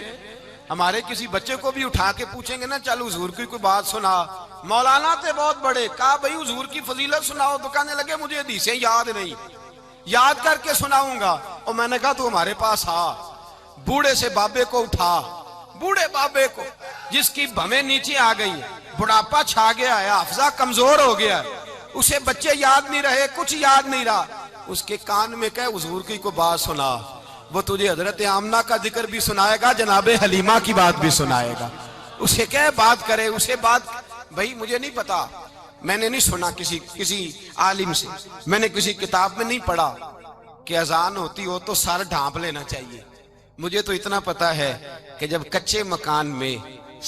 ہمارے کسی بچے کو بھی اٹھا کے پوچھیں گے نا چل حضور کی کوئی بات سنا، مولانا تھے بہت بڑے، کہا بھئی حضور کی فضیلت سناؤ، تو کہنے لگے مجھے حدیثیں یاد نہیں، یاد کر کے سناؤں گا۔ اور میں نے کہا تو ہمارے پاس آ، بوڑھے سے بابے کو اٹھا، بوڑھے بابے کو جس کی بھویں نیچے آ گئی ہے، بڑھاپا چھا گیا ہے، حافظہ کمزور ہو گیا ہے، اسے بچے یاد نہیں رہے، کچھ یاد نہیں رہا، اس کے کان میں کہے حضور کی کوئی بات سنا، وہ تجھے حضرت آمنہ کا ذکر بھی سنائے گا، جناب حلیمہ کی بات بھی سنائے گا، اسے کہے بات کرے، اسے بات۔ بھئی مجھے نہیں پتا، میں نے نہیں سنا کسی عالم سے، میں نے کسی کتاب میں نہیں پڑھا کہ اذان ہوتی ہو تو سر ڈھانپ لینا چاہیے۔ مجھے تو اتنا پتا ہے کہ جب کچے مکان میں،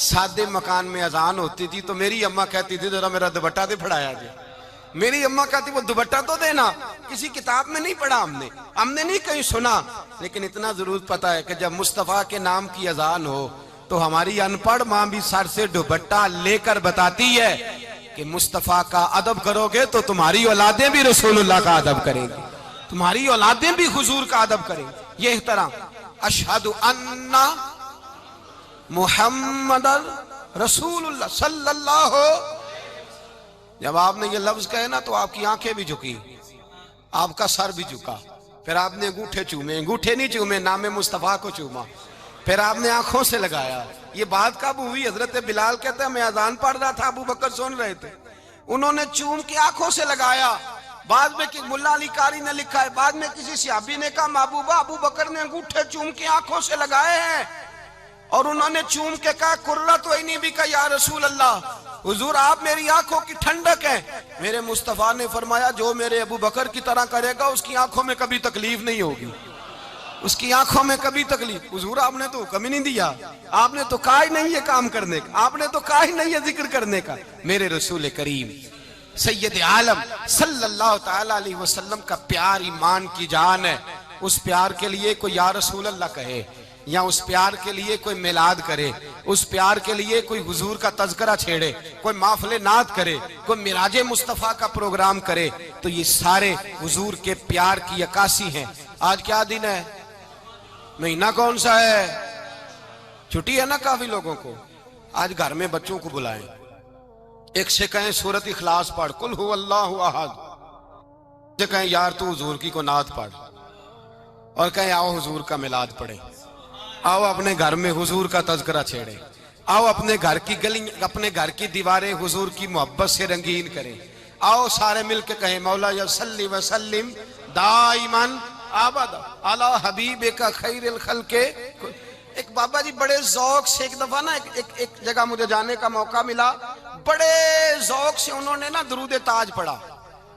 سادے مکان میں اذان ہوتی تھی تو میری اماں کہتی تھی ذرا میرا دوپٹہ دے پھڑایا جائے، میری اماں کہتی وہ دوپٹہ تو دینا، کسی کتاب میں نہیں پڑھا ہم نے نہیں کہیں سنا، لیکن اتنا ضرور پتا ہے کہ جب مصطفیٰ کے نام کی اذان ہو تو ہماری ان پڑھ ماں بھی سر سے دوپٹہ لے کر بتاتی ہے کہ مصطفیٰ کا ادب کرو گے تو تمہاری اولادیں بھی رسول اللہ کا ادب کریں گی، تمہاری اولادیں بھی حضور کا ادب کریں گی۔ یہ احترام، اشہد ان محمد رسول اللہ صلی اللہ، جب آپ نے یہ لفظ کہے نا تو آپ کی آنکھیں بھی جھکی، آپ کا سر بھی جھکا، پھر آپ نے انگوٹھے چومے، انگوٹھے نہیں چومے، نام مصطفیٰ کو چوما، پھر آپ نے آنکھوں سے لگایا۔ یہ بات کب ہوئی؟ حضرت بلال کہتے ہیں میں اذان پڑھ رہا تھا، ابو بکر سن رہے تھے، انہوں نے چوم کے آنکھوں سے لگایا۔ بعد میں ملا علی قاری نے لکھا ہے، بعد میں کسی صحابی نے کہا محبوبہ ابو بکر نے انگوٹھے چوم کے آنکھوں سے لگائے ہیں، اور انہوں نے چوم کے کہا قرۃ عینی بک یا رسول اللہ، حضور آپ میری آنکھوں کی ٹھنڈک ہیں۔ میرے مصطفیٰ نے فرمایا جو میرے ابو بکر کی طرح کرے گا اس کی آنکھوں میں کبھی تکلیف نہیں ہوگی، اس کی آنکھوں میں کبھی تکلیف۔ حضور آپ نے تو حکم ہی نہیں دیا، آپ نے تو کہا ہی نہیں یہ کام کرنے کا، آپ نے تو کہا ہی نہیں یہ ذکر کرنے کا۔ میرے رسول کریم سید عالم صلی اللہ تعالی علیہ وسلم کا پیار ایمان کی جان ہے، اس پیار کے لیے کوئی یا رسول اللہ کہے، یا اس پیار کے لیے کوئی میلاد کرے، اس پیار کے لیے کوئی حضور کا تذکرہ چھیڑے، کوئی محفل نعت کرے، کوئی معراج مصطفیٰ کا پروگرام کرے، تو یہ سارے حضور کے پیار کی عکاسی ہیں۔ آج کیا دن ہے؟ مہینہ کون سا ہے؟ چھٹی ہے نا کافی لوگوں کو، آج گھر میں بچوں کو بلائیں، ایک سے کہیں سورۃ اخلاص پڑھ، قل هو اللہ احد، سے کہیں یار تو حضور کی کو نعت پڑھ، اور کہیں آؤ حضور کا میلاد پڑھیں، آؤ اپنے گھر میں حضور کا تذکرہ چھیڑیں، آؤ اپنے گھر کی گلی، اپنے گھر کی دیواریں حضور کی محبت سے رنگین کریں، آؤ سارے مل کے کہیں مولا یا صلی وسلم دائماً ابدا علی حبیبک خیر الخلق۔ ایک بابا جی بڑے ذوق سے ایک دفعہ نا ایک جگہ مجھے جانے کا موقع ملا، بڑے ذوق سے انہوں نے نا درود تاج پڑھا،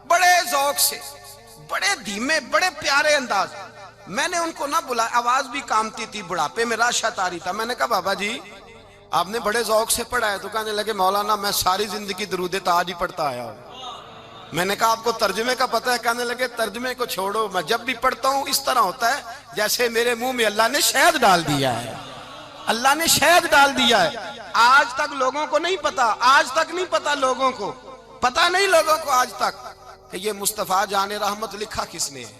بڑے ذوق سے، بڑے دھیمے، بڑے پیارے انداز۔ میں نے ان کو نہ بلایا، آواز بھی کامتی تھی، بڑھاپے میں راشت آ رہی تھا، میں نے کہا بابا جی آپ نے بڑے ذوق سے پڑھا ہے، تو کہنے لگے مولانا میں ساری زندگی درود تاج ہی پڑھتا آیا ہوں۔ میں نے کہا آپ کو ترجمے کا پتہ ہے؟ کہنے لگے ترجمے کو چھوڑو، میں جب بھی پڑھتا ہوں اس طرح ہوتا ہے جیسے میرے منہ میں اللہ نے شہد ڈال دیا ہے، اللہ نے شہد ڈال دیا ہے۔ آج تک لوگوں کو نہیں پتا، آج تک نہیں پتا لوگوں کو، پتا نہیں لوگوں کو آج تک کہ یہ مصطفیٰ جان رحمت لکھا کس نے ہے،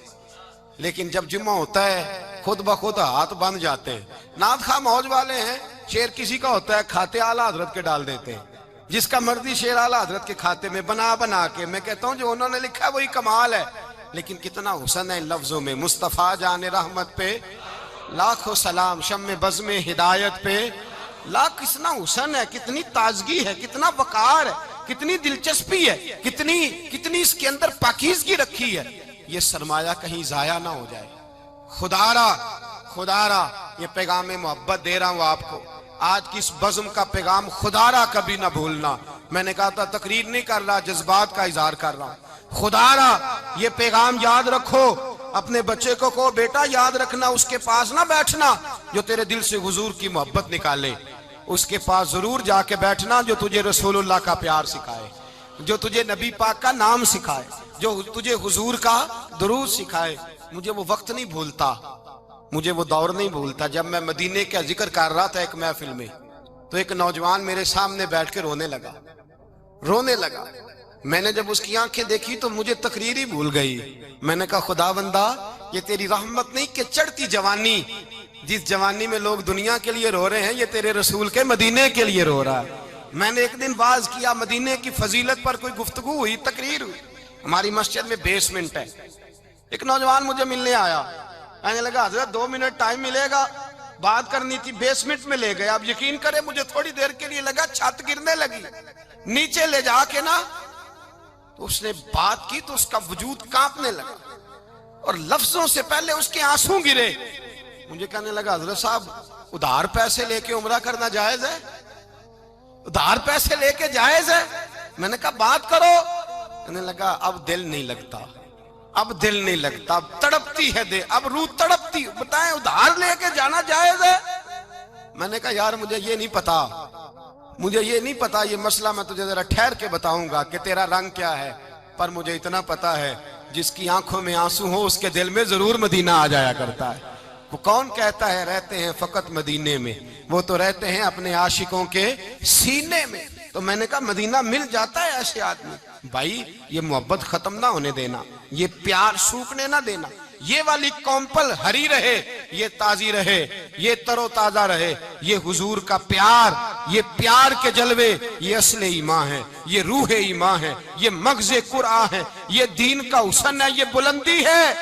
لیکن جب جمعہ ہوتا ہے خود بخود ہاتھ بند جاتے ہیں۔ نعت خواہ موج والے ہیں، شعر کسی کا ہوتا ہے کھاتے اعلیٰ حضرت کے ڈال دیتے ہیں، جس کا مرضی شعر اعلیٰ حضرت کے کھاتے میں بنا کے، میں کہتا ہوں جو انہوں نے لکھا ہے وہی کمال ہے، لیکن کتنا حسن ہے ان لفظوں میں۔ مصطفیٰ جان رحمت پہ لاکھوں سلام، شم بزم ہدایت پہ لا کتنا حسن ہے، کتنی تازگی ہے، کتنا وقار ہے، کتنی دلچسپی ہے، کتنی اس کے اندر پاکیزگی رکھی ہے. یہ سرمایہ کہیں ضائع نہ ہو جائے. خدا را یہ پیغام محبت دے رہا ہوں آپ کو. آج کی اس بزم کا پیغام خدا را کبھی نہ بھولنا. میں نے کہا تھا تقریر نہیں کر رہا، جذبات کا اظہار کر رہا ہوں. خدا را یہ پیغام یاد رکھو. اپنے بچے کو کہو بیٹا یاد رکھنا، اس کے پاس نہ بیٹھنا جو تیرے دل سے حضور کی محبت نکالے. اس کے پاس ضرور جا کے بیٹھنا جو تجھے رسول اللہ کا پیار سکھائے، جو تجھے نبی پاک کا نام سکھائے، جو تجھے حضور کا درود سکھائے. مجھے وہ وقت نہیں بھولتا، مجھے وہ دور نہیں بھولتا جب میں مدینے کا ذکر کر رہا تھا ایک محفل میں، تو ایک نوجوان میرے سامنے بیٹھ کے رونے لگا. میں نے جب اس کی آنکھیں دیکھی تو مجھے تقریر ہی بھول گئی. میں نے کہا خدا بندہ یہ تیری رحمت نہیں کہ چڑھتی جوانی، جس جوانی میں لوگ دنیا کے لیے رو رہے ہیں، یہ تیرے رسول کے مدینے کے لیے رو رہا ہے. میں نے ایک دن واز کیا، مدینے کی فضیلت پر کوئی گفتگو ہوئی، تقریر ہوئی. ہماری مسجد میں بیسمنٹ ہے. ایک نوجوان مجھے ملنے آیا، کہنے لگا حضرت 2 منٹ ٹائم ملے گا، بات کرنی تھی. بیسمنٹ میں لے گئے. اب یقین کرے مجھے تھوڑی دیر کے لیے لگا چھت گرنے لگی. نیچے لے جا کے نا تو اس نے بات کی تو اس کا وجود کانپنے لگا اور لفظوں سے پہلے اس کے آنسو گرے. مجھے کہنے لگا حضرت صاحب ادھار پیسے لے کے عمرہ کرنا جائز ہے؟ ادھار پیسے لے کے جائز ہے؟ میں نے کہا بات کرو. کہنے لگا اب دل نہیں لگتا، اب دل نہیں لگتا، اب تڑپتی ہے دے، اب روح تڑپتی. بتائیں ادھار لے کے جانا جائز ہے؟ میں نے کہا یار مجھے یہ نہیں پتا، یہ مسئلہ میں تجھے ذرا ٹھہر کے بتاؤں گا کہ تیرا رنگ کیا ہے. پر مجھے اتنا پتا ہے جس کی آنکھوں میں آنسو ہو اس کے دل میں ضرور مدینہ آ جایا کرتا ہے. وہ کون کہتا ہے رہتے ہیں فقط مدینے میں؟ وہ تو رہتے ہیں اپنے عاشقوں کے سینے میں. تو میں نے کہا مدینہ مل جاتا ہے ایسے آدمی. بھائی یہ محبت ختم نہ ہونے دینا، یہ پیار سوکھنے نہ دینا. یہ والی کومپل ہری رہے، یہ تازی رہے، یہ تر و تازہ رہے. یہ حضور کا پیار، یہ پیار کے جلوے، یہ اصل ایمان ہے، یہ روح ایمان ہے، یہ مغز قرآن ہے، یہ دین کا حسن ہے، یہ بلندی ہے.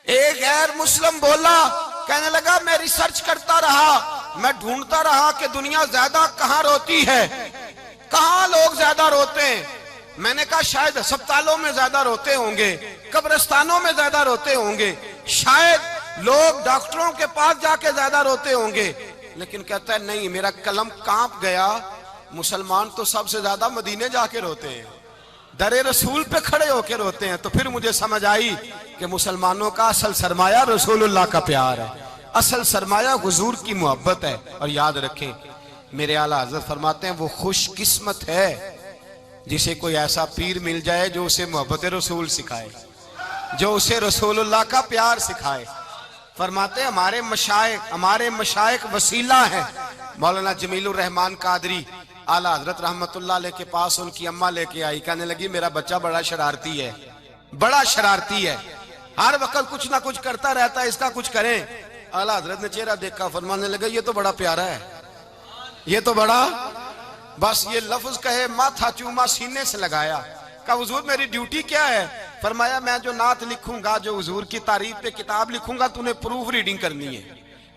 ایک غیر مسلم بولا، کہنے لگا میں ریسرچ کرتا رہا، میں ڈھونڈتا رہا کہ دنیا زیادہ کہاں روتی ہے، کہاں لوگ زیادہ روتے ہیں. میں نے کہا شاید ہسپتالوں میں زیادہ روتے ہوں گے، قبرستانوں میں زیادہ روتے ہوں گے، شاید لوگ ڈاکٹروں کے پاس جا کے زیادہ روتے ہوں گے. لیکن کہتا ہے نہیں، میرا قلم کانپ گیا. مسلمان تو سب سے زیادہ مدینے جا کے روتے ہیں، در رسول پہ کھڑے ہو کے روتے ہیں. تو پھر مجھے سمجھ آئی کہ مسلمانوں کا اصل سرمایہ رسول اللہ کا پیار ہے، اصل سرمایہ حضور کی محبت ہے. اور یاد رکھیں میرے اعلیٰ حضرت فرماتے ہیں وہ خوش قسمت ہے جسے کوئی ایسا پیر مل جائے جو اسے محبت رسول سکھائے، جو اسے رسول اللہ کا پیار سکھائے. فرماتے ہیں ہمارے مشائخ وسیلہ ہیں. مولانا جمیل الرحمان قادری اعلیٰ حضرت رحمت اللہ علیہ کے پاس ان کی اماں لے کے آئی. کہنے لگی میرا بچہ بڑا شرارتی ہے، ہر وقت کچھ نہ کچھ کرتا رہتا ہے، اس کا کچھ کریں. اعلیٰ حضرت نے چہرہ دیکھا، فرمانے لگا یہ تو بڑا پیارا ہے، یہ تو بڑا، بس یہ لفظ کہے ماتھا چوما سینے سے لگایا. کہا حضور میری ڈیوٹی کیا ہے؟ فرمایا میں جو نعت لکھوں گا، جو حضور کی تعریف پہ کتاب لکھوں گا، تو نے پروف ریڈنگ کرنی ہے،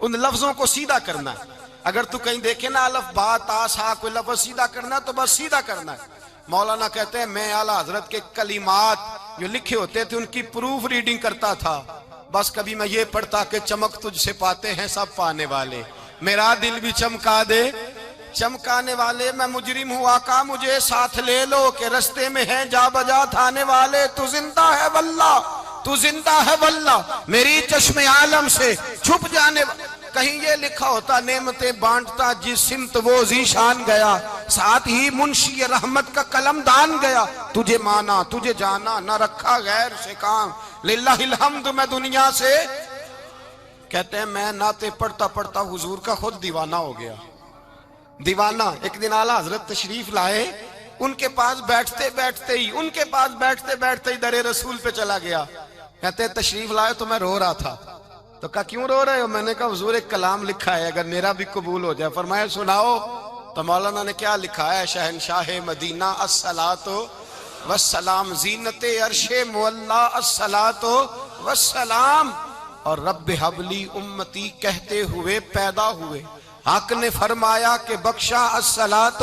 ان لفظوں کو سیدھا کرنا ہے. اگر تو کہیں دیکھے نا الف با تا سا کوئی لفظ سیدھا کرنا تو بس سیدھا کرنا ہے. مولانا کہتے ہیں میں اعلیٰ حضرت کے کلمات جو لکھے ہوتے تھے ان کی پروف ریڈنگ کرتا تھا. بس کبھی میں یہ پڑھتا کہ چمک تجھ سے پاتے ہیں سب پانے والے، میرا دل بھی چمکا دے چمکانے والے. میں مجرم ہوں آقا مجھے ساتھ لے لو کہ رستے میں ہیں جا بجا تھانے والے. تو زندہ ہے واللہ، تو زندہ ہے واللہ، میری چشم عالم سے چھپ جانے. کہیں یہ لکھا ہوتا نعمتیں بانٹتا جس سمت وہ ذیشان گیا، ساتھ ہی منشی رحمت کا قلم دان گیا. تجھے مانا تجھے جانا نہ رکھا غیر سے کام، للہ الحمد میں دنیا سے. کہتے ہیں میں نعتیں پڑھتا پڑھتا حضور کا خود دیوانہ ہو گیا، دیوانہ. ایک دن اعلیٰ حضرت تشریف لائے، ان کے پاس بیٹھتے بیٹھتے ہی در رسول پہ چلا گیا. کہتے ہیں تشریف لائے تو میں رو رہا تھا. تو کہا کیوں رو رہے ہو؟ میں نے کہا حضور ایک کلام لکھا ہے اگر میرا بھی قبول ہو جائے. فرمایا سناؤ. تو مولانا نے کیا لکھا ہے؟ شہنشاہ مدینہ الصلاۃ والسلام، زینت عرش مولا الصلاۃ والسلام، اور رب حبلی امتی کہتے ہوئے پیدا ہوئے. حق نے فرمایا کہ بخشا الصلاۃ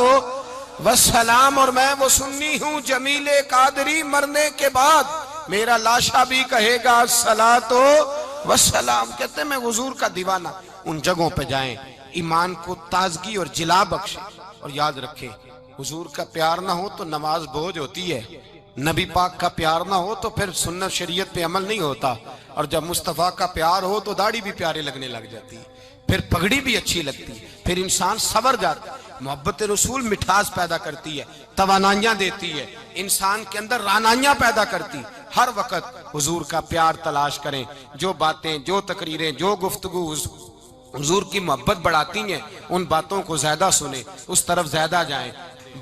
والسلام، اور میں وہ سنی ہوں جمیل قادری مرنے کے بعد میرا لاشا بھی کہے گا الصلاۃ والسلام۔ کہتے ہیں میں حضور کا دیوانہ۔ ان جگہوں پہ جائیں، ایمان کو تازگی اور جلا بخشے، اور یاد رکھیں حضور کا پیار نہ ہو تو نماز بوجھ ہوتی ہے، نبی پاک کا پیار نہ ہو تو پھر سنت شریعت پہ عمل نہیں ہوتا، اور جب مصطفیٰ کا پیار ہو تو داڑھی بھی پیارے لگنے لگ جاتی ہے، پھر پگڑی بھی اچھی لگتی ہے، پھر انسان صبر جاتا ہے۔ محبت رسول مٹھاس پیدا کرتی ہے، توانائیاں دیتی ہے، انسان کے اندر رانائیاں پیدا کرتی۔ ہر وقت حضور کا پیار تلاش کریں، جو باتیں، جو تقریریں، جو گفتگو حضور کی محبت بڑھاتی ہیں ان باتوں کو زیادہ سنیں، اس طرف زیادہ جائیں۔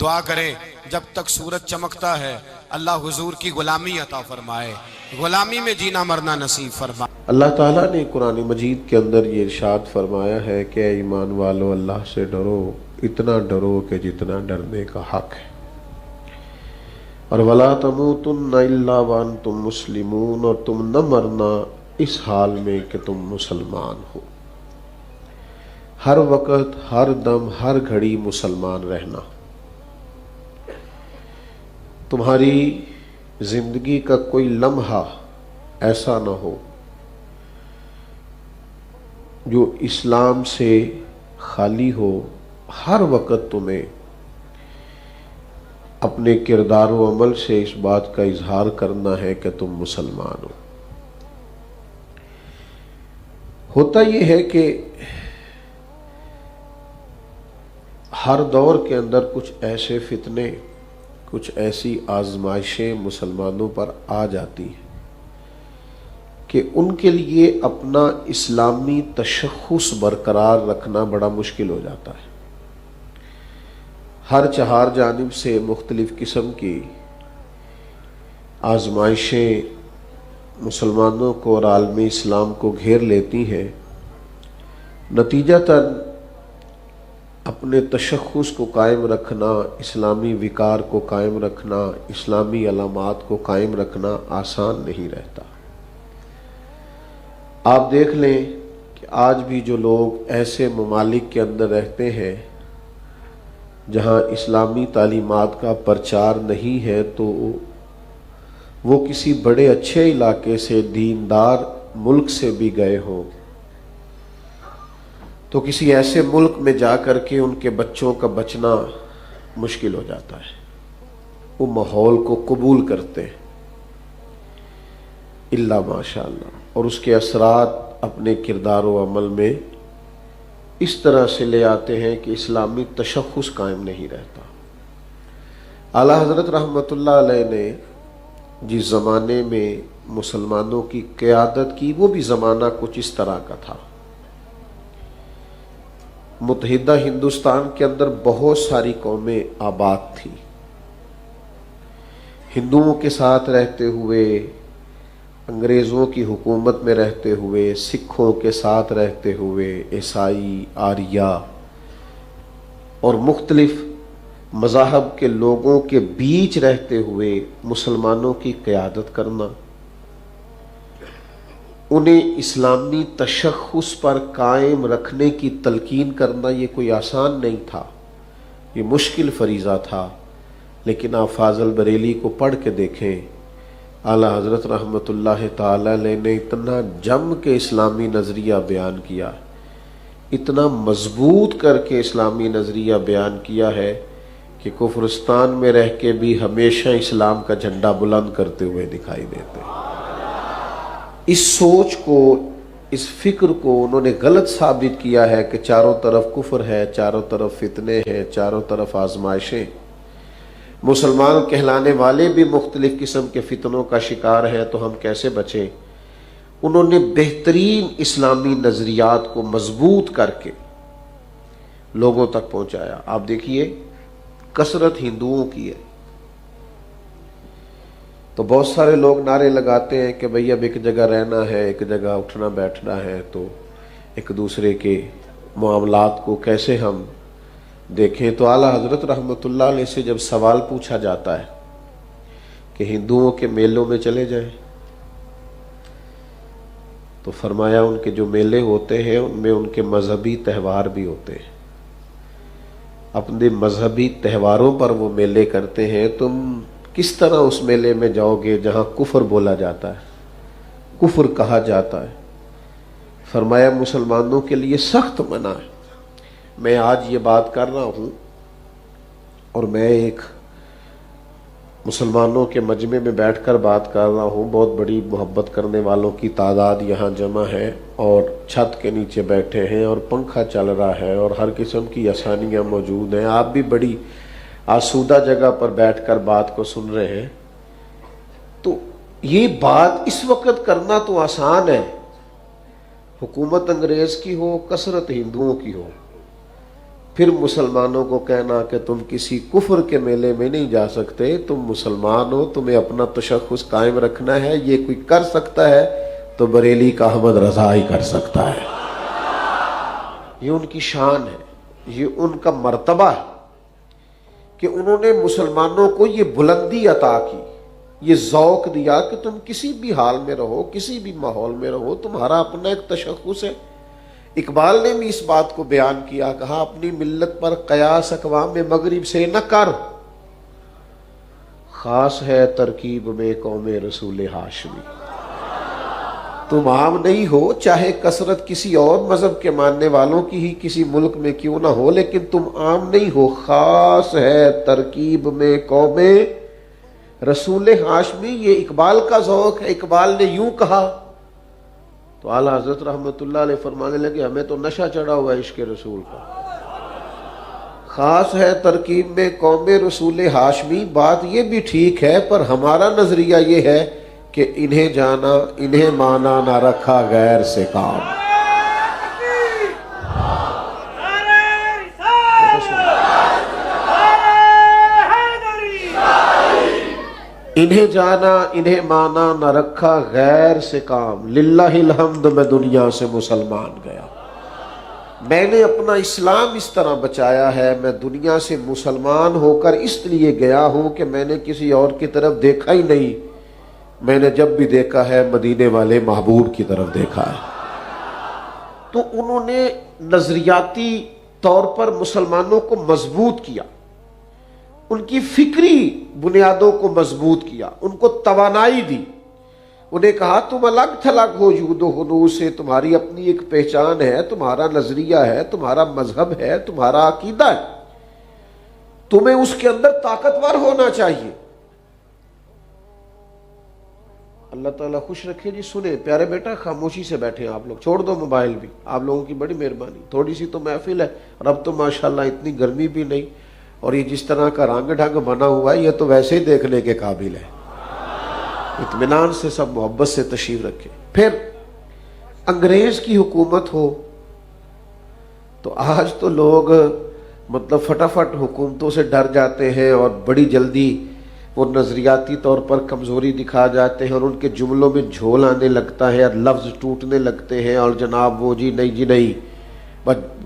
دعا کریں جب تک سورج چمکتا ہے اللہ حضور کی غلامی عطا فرمائے، غلامی میں جینا مرنا نصیب فرمائے۔ اللہ تعالیٰ نے قرآن مجید کے اندر یہ ارشاد فرمایا ہے کہ اے ایمان والو اللہ سے ڈرو، اتنا ڈرو کہ جتنا ڈرنے کا حق ہے، اور وَلَا تَمُوتُنَّ إِلَّا وَأَنْتُمْ مُسْلِمُونَ، اور تم نہ مرنا اس حال میں کہ تم مسلمان ہو۔ ہر وقت، ہر دم، ہر گھڑی مسلمان رہنا۔ تمہاری زندگی کا کوئی لمحہ ایسا نہ ہو جو اسلام سے خالی ہو۔ ہر وقت تمہیں اپنے کردار و عمل سے اس بات کا اظہار کرنا ہے کہ تم مسلمان ہو۔ ہوتا یہ ہے کہ ہر دور کے اندر کچھ ایسے فتنے، کچھ ایسی آزمائشیں مسلمانوں پر آ جاتی ہیں کہ ان کے لیے اپنا اسلامی تشخص برقرار رکھنا بڑا مشکل ہو جاتا ہے۔ ہر چہار جانب سے مختلف قسم کی آزمائشیں مسلمانوں کو اور عالم اسلام کو گھیر لیتی ہیں، نتیجتاً اپنے تشخص کو قائم رکھنا، اسلامی وقار کو قائم رکھنا، اسلامی علامات کو قائم رکھنا آسان نہیں رہتا۔ آپ دیکھ لیں کہ آج بھی جو لوگ ایسے ممالک کے اندر رہتے ہیں جہاں اسلامی تعلیمات کا پرچار نہیں ہے، تو وہ کسی بڑے اچھے علاقے سے، دیندار ملک سے بھی گئے ہوں تو کسی ایسے ملک میں جا کر کے ان کے بچوں کا بچنا مشکل ہو جاتا ہے۔ وہ ماحول کو قبول کرتے ہیں الا ماشاء اللہ، اور اس کے اثرات اپنے کردار و عمل میں اس طرح سے لے آتے ہیں کہ اسلامی تشخص قائم نہیں رہتا۔ اعلیٰ حضرت رحمۃ اللہ علیہ نے جس زمانے میں مسلمانوں کی قیادت کی، وہ بھی زمانہ کچھ اس طرح کا تھا۔ متحدہ ہندوستان کے اندر بہت ساری قومیں آباد تھیں، ہندوؤں کے ساتھ رہتے ہوئے، انگریزوں کی حکومت میں رہتے ہوئے، سکھوں کے ساتھ رہتے ہوئے، عیسائی، آریہ اور مختلف مذاہب کے لوگوں کے بیچ رہتے ہوئے مسلمانوں کی قیادت کرنا، انہیں اسلامی تشخص پر قائم رکھنے کی تلقین کرنا، یہ کوئی آسان نہیں تھا، یہ مشکل فریضہ تھا۔ لیکن آپ فاضل بریلی کو پڑھ کے دیکھیں، اعلیٰ حضرت رحمۃ اللہ تعالی علیہ نے اتنا جم کے اسلامی نظریہ بیان کیا، اتنا مضبوط کر کے اسلامی نظریہ بیان کیا ہے کہ کفرستان میں رہ کے بھی ہمیشہ اسلام کا جھنڈا بلند کرتے ہوئے دکھائی دیتے ہیں۔ اس سوچ کو، اس فکر کو انہوں نے غلط ثابت کیا ہے کہ چاروں طرف کفر ہے، چاروں طرف فتنے ہیں، چاروں طرف آزمائشیں، مسلمان کہلانے والے بھی مختلف قسم کے فتنوں کا شکار ہیں، تو ہم کیسے بچیں؟ انہوں نے بہترین اسلامی نظریات کو مضبوط کر کے لوگوں تک پہنچایا۔ آپ دیکھیے کثرت ہندوؤں کی ہے، تو بہت سارے لوگ نعرے لگاتے ہیں کہ بھئی اب ایک جگہ رہنا ہے، ایک جگہ اٹھنا بیٹھنا ہے، تو ایک دوسرے کے معاملات کو کیسے ہم دیکھیں۔ تو اعلیٰ حضرت رحمۃ اللہ علیہ سے جب سوال پوچھا جاتا ہے کہ ہندوؤں کے میلوں میں چلے جائیں، تو فرمایا ان کے جو میلے ہوتے ہیں ان میں ان کے مذہبی تہوار بھی ہوتے ہیں۔ اپنے مذہبی تہواروں پر وہ میلے کرتے ہیں، تم کس طرح اس میلے میں جاؤ گے جہاں کفر بولا جاتا ہے، کفر کہا جاتا ہے؟ فرمایا مسلمانوں کے لیے سخت منع ہے۔ میں آج یہ بات کر رہا ہوں اور میں ایک مسلمانوں کے مجمع میں بیٹھ کر بات کر رہا ہوں، بہت بڑی محبت کرنے والوں کی تعداد یہاں جمع ہے اور چھت کے نیچے بیٹھے ہیں اور پنکھا چل رہا ہے اور ہر قسم کی آسانیاں موجود ہیں، آپ بھی بڑی آسودہ جگہ پر بیٹھ کر بات کو سن رہے ہیں۔ تو یہ بات اس وقت کرنا تو آسان ہے، حکومت انگریز کی ہو، کثرت ہندوؤں کی ہو، پھر مسلمانوں کو کہنا کہ تم کسی کفر کے میلے میں نہیں جا سکتے، تم مسلمان ہو، تمہیں اپنا تشخص قائم رکھنا ہے، یہ کوئی کر سکتا ہے تو بریلی کا احمد رضا ہی کر سکتا ہے۔ یہ ان کی شان ہے، یہ ان کا مرتبہ ہے کہ انہوں نے مسلمانوں کو یہ بلندی عطا کی، یہ ذوق دیا کہ تم کسی بھی حال میں رہو، کسی بھی ماحول میں رہو، تمہارا اپنا ایک تشخص ہے۔ اقبال نے بھی اس بات کو بیان کیا، کہا اپنی ملت پر قیاس اقوام مغرب سے نہ کر، خاص ہے ترکیب میں قوم رسول ہاشمی۔ تم عام نہیں ہو، چاہے کثرت کسی اور مذہب کے ماننے والوں کی ہی کسی ملک میں کیوں نہ ہو، لیکن تم عام نہیں ہو، خاص ہے ترکیب میں قوم رسول ہاشمی۔ یہ اقبال کا ذوق ہے، اقبال نے یوں کہا تو اعلیٰ حضرت رحمۃ اللہ علیہ فرمانے لگے ہمیں تو نشہ چڑھا ہوا ہے عشق رسول کا۔ خاص ہے ترکیب میں قوم رسول ہاشمی، بات یہ بھی ٹھیک ہے، پر ہمارا نظریہ یہ ہے کہ انہیں جانا انہیں مانا نہ رکھا غیر سے کام۔ انہیں جانا انہیں مانا نہ رکھا غیر سے کام، للہ الحمد میں دنیا سے مسلمان گیا۔ میں نے اپنا اسلام اس طرح بچایا ہے، میں دنیا سے مسلمان ہو کر اس لیے گیا ہوں کہ میں نے کسی اور کی طرف دیکھا ہی نہیں، میں نے جب بھی دیکھا ہے مدینے والے محبوب کی طرف دیکھا ہے۔ تو انہوں نے نظریاتی طور پر مسلمانوں کو مضبوط کیا، ان کی فکری بنیادوں کو مضبوط کیا، ان کو توانائی دی، انہیں کہا تم الگ تھلگ ہو یود و حنو سے، تمہاری اپنی ایک پہچان ہے، تمہارا نظریہ ہے، تمہارا مذہب ہے، تمہارا عقیدہ ہے، تمہیں اس کے اندر طاقتور ہونا چاہیے۔ اللہ تعالیٰ خوش رکھے جی۔ سنیں پیارے بیٹا، خاموشی سے بیٹھے آپ لوگ، چھوڑ دو موبائل بھی، آپ لوگوں کی بڑی مہربانی، تھوڑی سی تو محفل ہے، اور اب تو ماشاءاللہ اتنی گرمی بھی نہیں، اور یہ جس طرح کا رنگ ڈھنگ بنا ہوا ہے یہ تو ویسے ہی دیکھنے کے قابل ہے۔ اطمینان سے سب محبت سے تشریف رکھے۔ پھر انگریز کی حکومت ہو تو آج تو لوگ مطلب فٹافٹ حکومتوں سے ڈر جاتے ہیں اور بڑی جلدی وہ نظریاتی طور پر کمزوری دکھا جاتے ہیں اور ان کے جملوں میں جھول آنے لگتا ہے اور لفظ ٹوٹنے لگتے ہیں، اور جناب وہ جی نہیں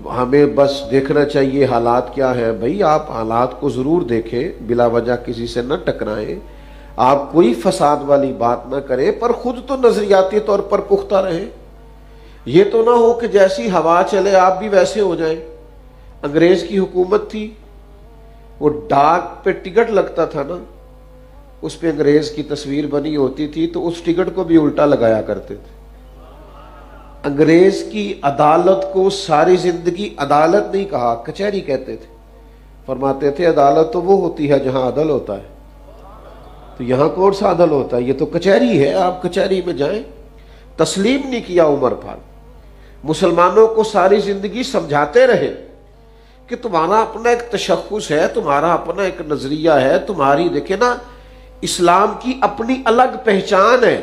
ہمیں بس دیکھنا چاہیے حالات کیا ہے۔ بھئی آپ حالات کو ضرور دیکھیں، بلا وجہ کسی سے نہ ٹکرائیں، آپ کوئی فساد والی بات نہ کریں، پر خود تو نظریاتی طور پر پختہ رہیں۔ یہ تو نہ ہو کہ جیسی ہوا چلے آپ بھی ویسے ہو جائیں۔ انگریز کی حکومت تھی، وہ ڈاک پہ ٹکٹ لگتا تھا نا، اس پہ انگریز کی تصویر بنی ہوتی تھی، تو اس ٹکٹ کو بھی الٹا لگایا کرتے تھے۔ انگریز کی عدالت کو ساری زندگی عدالت نہیں کہا، کچہری کہتے تھے۔ فرماتے تھے عدالت تو وہ ہوتی ہے جہاں عدل ہوتا ہے، تو یہاں کون سا عدل ہوتا ہے، یہ تو کچہری ہے، آپ کچہری میں جائیں۔ تسلیم نہیں کیا عمر فاروق، مسلمانوں کو ساری زندگی سمجھاتے رہے کہ تمہارا اپنا ایک تشخص ہے، تمہارا اپنا ایک نظریہ ہے، تمہاری دیکھیں نا اسلام کی اپنی الگ پہچان ہے۔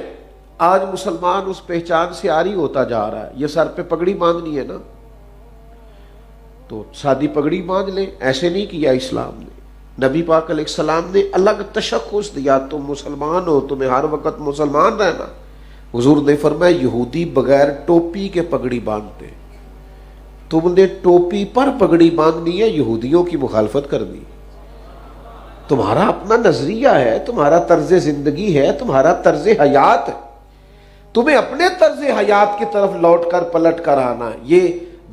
آج مسلمان اس پہچان سے عاری ہوتا جا رہا ہے۔ یہ سر پہ پگڑی باندھنی ہے نا، تو سادی پگڑی باندھ لیں، ایسے نہیں کیا اسلام نے۔ نبی پاک علیہ السلام نے الگ تشخص دیا، تم مسلمان ہو، تمہیں ہر وقت مسلمان رہنا۔ حضور نے فرمایا یہودی بغیر ٹوپی کے پگڑی باندھتے، تم نے ٹوپی پر پگڑی باندھنی ہے، یہودیوں کی مخالفت کرنی۔ تمہارا اپنا نظریہ ہے، تمہارا طرز زندگی ہے، تمہارا طرز حیات ہے، تمہیں اپنے طرز حیات کی طرف لوٹ کر پلٹ کر آنا ہے۔ یہ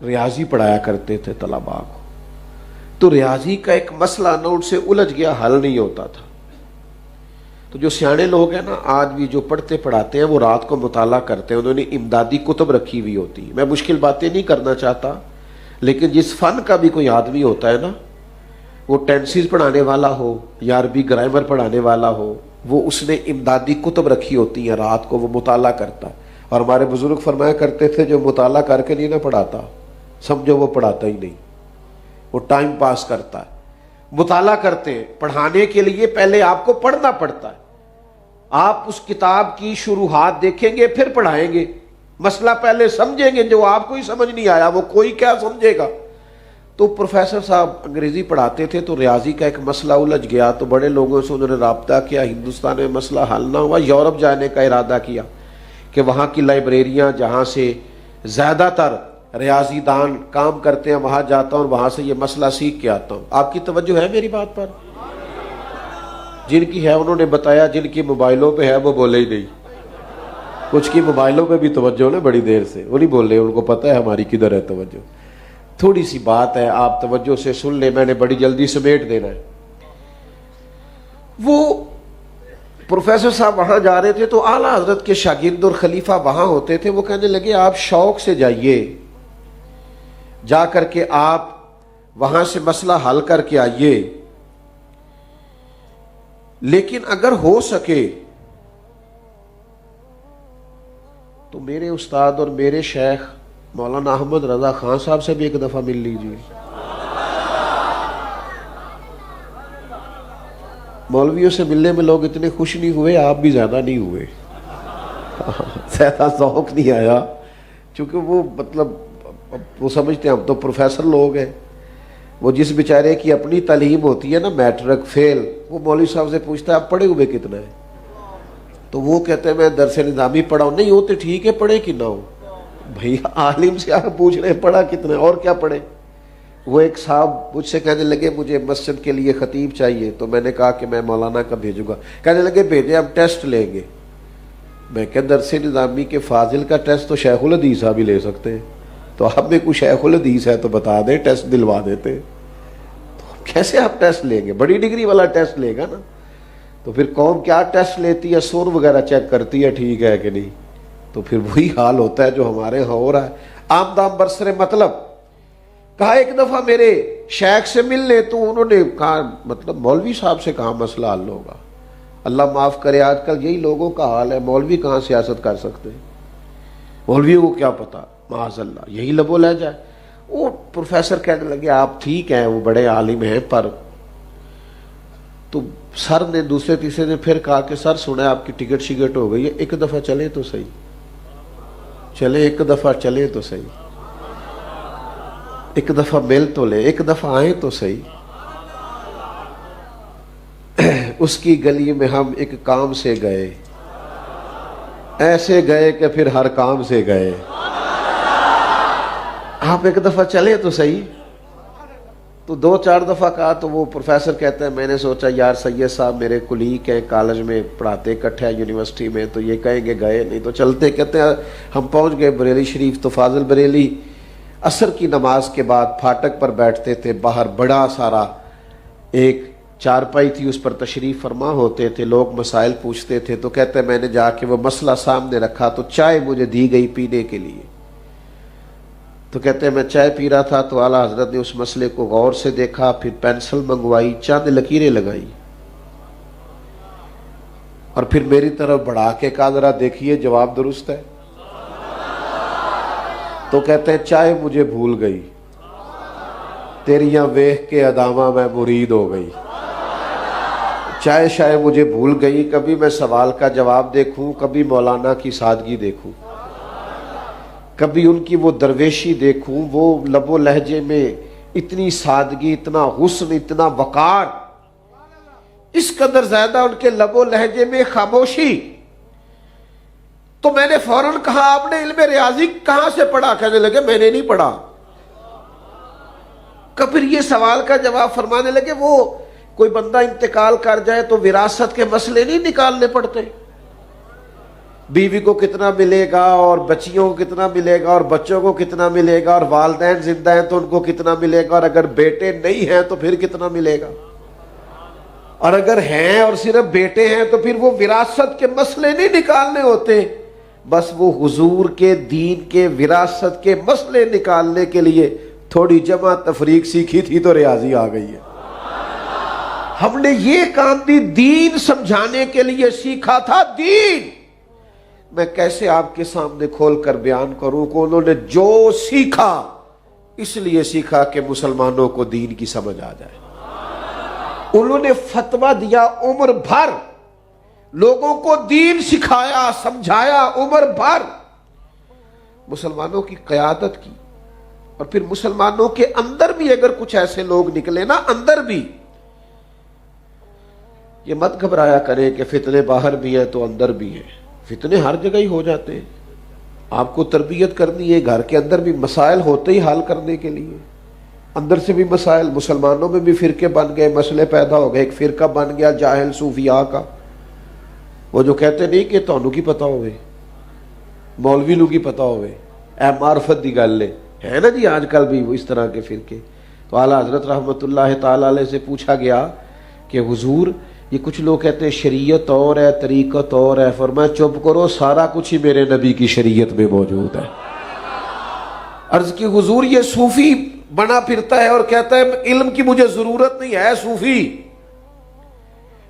ریاضی پڑھایا کرتے تھے طلباء کو. تو ریاضی کا ایک مسئلہ نہ ان سے الجھ گیا، حل نہیں ہوتا تھا. تو جو سیانے لوگ ہیں نا آج بھی جو پڑھتے پڑھاتے ہیں وہ رات کو مطالعہ کرتے ہیں، انہوں نے امدادی کتب رکھی ہوئی ہوتی. میں مشکل باتیں نہیں کرنا چاہتا، لیکن جس فن کا بھی کوئی آدمی ہوتا ہے نا، وہ ٹینسز پڑھانے والا ہو یا عربی گرامر پڑھانے والا ہو، وہ اس نے امدادی کتب رکھی ہوتی ہیں، رات کو وہ مطالعہ کرتا ہے. اور ہمارے بزرگ فرمایا کرتے تھے جو مطالعہ کر کے نہیں نہ پڑھاتا سمجھو وہ پڑھاتا ہی نہیں، وہ ٹائم پاس کرتا ہے. مطالعہ کرتے ہیں، پڑھانے کے لیے پہلے آپ کو پڑھنا پڑتا ہے. آپ اس کتاب کی شروحات دیکھیں گے پھر پڑھائیں گے. مسئلہ پہلے سمجھیں گے، جو آپ کو ہی سمجھ نہیں آیا وہ کوئی کیا سمجھے گا. تو پروفیسر صاحب انگریزی پڑھاتے تھے تو ریاضی کا ایک مسئلہ الجھ گیا، تو بڑے لوگوں سے انہوں نے رابطہ کیا، ہندوستان میں مسئلہ حل نہ ہوا، یورپ جانے کا ارادہ کیا کہ وہاں کی لائبریریاں جہاں سے زیادہ تر ریاضی دان کام کرتے ہیں وہاں جاتا ہوں اور وہاں سے یہ مسئلہ سیکھ کے آتا ہوں. آپ کی توجہ ہے میری بات پر؟ جن کی ہے انہوں نے بتایا، جن کی موبائلوں پہ ہے وہ بولے ہی نہیں. کچھ کی موبائلوں پہ بھی توجہ نا بڑی دیر سے، وہ نہیں بول رہے، ان کو پتہ ہے ہماری کدھر ہے توجہ. تھوڑی سی بات ہے، آپ توجہ سے سن لیں، میں نے بڑی جلدی سمیٹ دینا ہے. وہ پروفیسر صاحب وہاں جا رہے تھے تو اعلیٰ حضرت کے شاگرد اور خلیفہ وہاں ہوتے تھے. وہ کہنے لگے آپ شوق سے جائیے، جا کر کے آپ وہاں سے مسئلہ حل کر کے آئیے، لیکن اگر ہو سکے تو میرے استاد اور میرے شیخ مولانا احمد رضا خان صاحب سے بھی ایک دفعہ مل لیجیے. مولویوں سے ملنے میں لوگ اتنے خوش نہیں ہوئے، آپ بھی زیادہ نہیں ہوئے، زیادہ ذوق نہیں آیا، چونکہ وہ مطلب وہ سمجھتے ہیں ہم تو پروفیسر لوگ ہیں. وہ جس بیچارے کی اپنی تعلیم ہوتی ہے نا میٹرک فیل، وہ مولوی صاحب سے پوچھتا ہے آپ پڑھے ہوئے کتنا ہے، تو وہ کہتے ہیں میں درس نظامی پڑھا ہوں. نہیں ہوتے ٹھیک ہے پڑھے کہ نہ ہو، بھئی عالم سے آپ پوچھ رہے ہیں پڑھا کتنا ہے اور کیا پڑھے. وہ ایک صاحب مجھ سے کہنے لگے مجھے مسجد کے لیے خطیب چاہیے، تو میں نے کہا کہ میں مولانا کا بھیجوں گا. کہنے لگے بھیجے ہم ٹیسٹ لیں گے. میں کہ درس نظامی کے فاضل کا ٹیسٹ تو شیخ الحدیث صاحب ہی لے سکتے ہیں، تو آپ میں کوئی شیخ الحدیث ہے تو بتا دیں ٹیسٹ دلوا دیتے. تو کیسے آپ ٹیسٹ لیں گے؟ بڑی ڈگری والا ٹیسٹ لے گا نا. تو پھر قوم کیا ٹیسٹ لیتی ہے؟ سور وغیرہ چیک کرتی ہے ٹھیک ہے کہ نہیں. تو پھر وہی حال ہوتا ہے جو ہمارے ہاں ہو رہا ہے. عام دام برسر مطلب کہا ایک دفعہ میرے شیخ سے مل لے، تو انہوں نے کہا مطلب مولوی صاحب سے کہاں مسئلہ حل ہوگا. اللہ معاف کرے آج کل یہی لوگوں کا حال ہے، مولوی کہاں سیاست کر سکتے ہیں، مولویوں کو کیا پتا، معاذ اللہ یہی لبو لہ جائے. وہ پروفیسر کہنے لگے آپ ٹھیک ہیں وہ بڑے عالم ہیں، پر تو سر نے دوسرے تیسرے نے پھر کہا کہ سر سنا آپ کی ٹکٹ شکٹ ہو گئی ہے، ایک دفعہ چلے تو صحیح، چلے ایک دفعہ چلے تو صحیح، ایک دفعہ مل تو لے، ایک دفعہ آئیں تو صحیح. اس کی گلی میں ہم ایک کام سے گئے، ایسے گئے کہ پھر ہر کام سے گئے. آپ ایک دفعہ چلے تو صحیح. تو دو چار دفعہ کہا تو وہ پروفیسر کہتا ہے میں نے سوچا یار سید صاحب میرے کلیگ ہیں، کالج میں پڑھاتے اکٹھے یونیورسٹی میں، تو یہ کہیں گے گئے نہیں تو چلتے. کہتے ہیں ہم پہنچ گئے بریلی شریف. تو فاضل بریلی عصر کی نماز کے بعد پھاٹک پر بیٹھتے تھے، باہر بڑا سارا ایک چارپائی تھی، اس پر تشریف فرما ہوتے تھے، لوگ مسائل پوچھتے تھے. تو کہتے ہیں میں نے جا کے وہ مسئلہ سامنے رکھا تو چائے مجھے دی گئی پینے کے لیے. تو کہتے ہیں میں چائے پی رہا تھا تو اعلیٰ حضرت نے اس مسئلے کو غور سے دیکھا، پھر پینسل منگوائی، چند لکیریں لگائی اور پھر میری طرف بڑھا کے کہا ذرا دیکھیے جواب درست ہے. تو کہتے ہیں چائے مجھے بھول گئی، تیریاں ویخ کے ادامہ میں مرید ہو گئی. چائے شائے مجھے بھول گئی، کبھی میں سوال کا جواب دیکھوں، کبھی مولانا کی سادگی دیکھوں، کبھی ان کی وہ درویشی دیکھوں، وہ لب و لہجے میں اتنی سادگی، اتنا حسن، اتنا وقار، اس قدر زیادہ ان کے لب و لہجے میں خاموشی. تو میں نے فوراً کہا آپ نے علم ریاضی کہاں سے پڑھا؟ کہنے لگے میں نے نہیں پڑھا. پھر یہ سوال کا جواب فرمانے لگے وہ کوئی بندہ انتقال کر جائے تو وراثت کے مسئلے نہیں نکالنے پڑتے، بیوی کو کتنا ملے گا اور بچیوں کو کتنا ملے گا اور بچوں کو کتنا ملے گا اور والدین زندہ ہیں تو ان کو کتنا ملے گا اور اگر بیٹے نہیں ہیں تو پھر کتنا ملے گا، اور اگر ہیں اور صرف بیٹے ہیں تو پھر وہ وراثت کے مسئلے نہیں نکالنے ہوتے، بس وہ حضور کے دین کے وراثت کے مسئلے نکالنے کے لیے تھوڑی جمع تفریق سیکھی تھی تو ریاضی آ گئی ہے۔ ہم نے یہ کام بھی دین سمجھانے کے لیے سیکھا تھا۔ دین میں کیسے آپ کے سامنے کھول کر بیان کروں کہ انہوں نے جو سیکھا اس لیے سیکھا کہ مسلمانوں کو دین کی سمجھ آ جائے۔ انہوں نے فتویٰ دیا عمر بھر، لوگوں کو دین سکھایا سمجھایا عمر بھر، مسلمانوں کی قیادت کی، اور پھر مسلمانوں کے اندر بھی اگر کچھ ایسے لوگ نکلے نا، اندر بھی، یہ مت گھبرایا کریں کہ فتنے باہر بھی ہیں تو اندر بھی ہیں، فتنے ہر جگہ ہی ہو جاتے ہیں۔ آپ کو تربیت کرنی ہے، گھر کے اندر بھی مسائل ہوتے ہی حل کرنے کے لیے، اندر سے بھی مسائل، مسلمانوں میں بھی فرقے بن گئے، مسئلے پیدا ہو گئے۔ ایک فرقہ بن گیا جاہل صوفیاء کا، وہ جو کہتے نہیں کہ تانوں کی پتہ ہوئے، مولوی لوگ کی پتہ ہوئے، اے معرفت دی گل ہے نا جی آج کل بھی وہ اس طرح کے فرقے۔ تو اعلیٰ حضرت رحمت اللہ تعالی علیہ سے پوچھا گیا کہ حضور یہ کچھ لوگ کہتے ہیں شریعت اور ہے طریقت اور ہے، فرمایا چپ کرو، سارا کچھ ہی میرے نبی کی شریعت میں موجود ہے۔ عرض کی حضور یہ صوفی بنا پھرتا ہے اور کہتا ہے علم کی مجھے ضرورت نہیں ہے، صوفی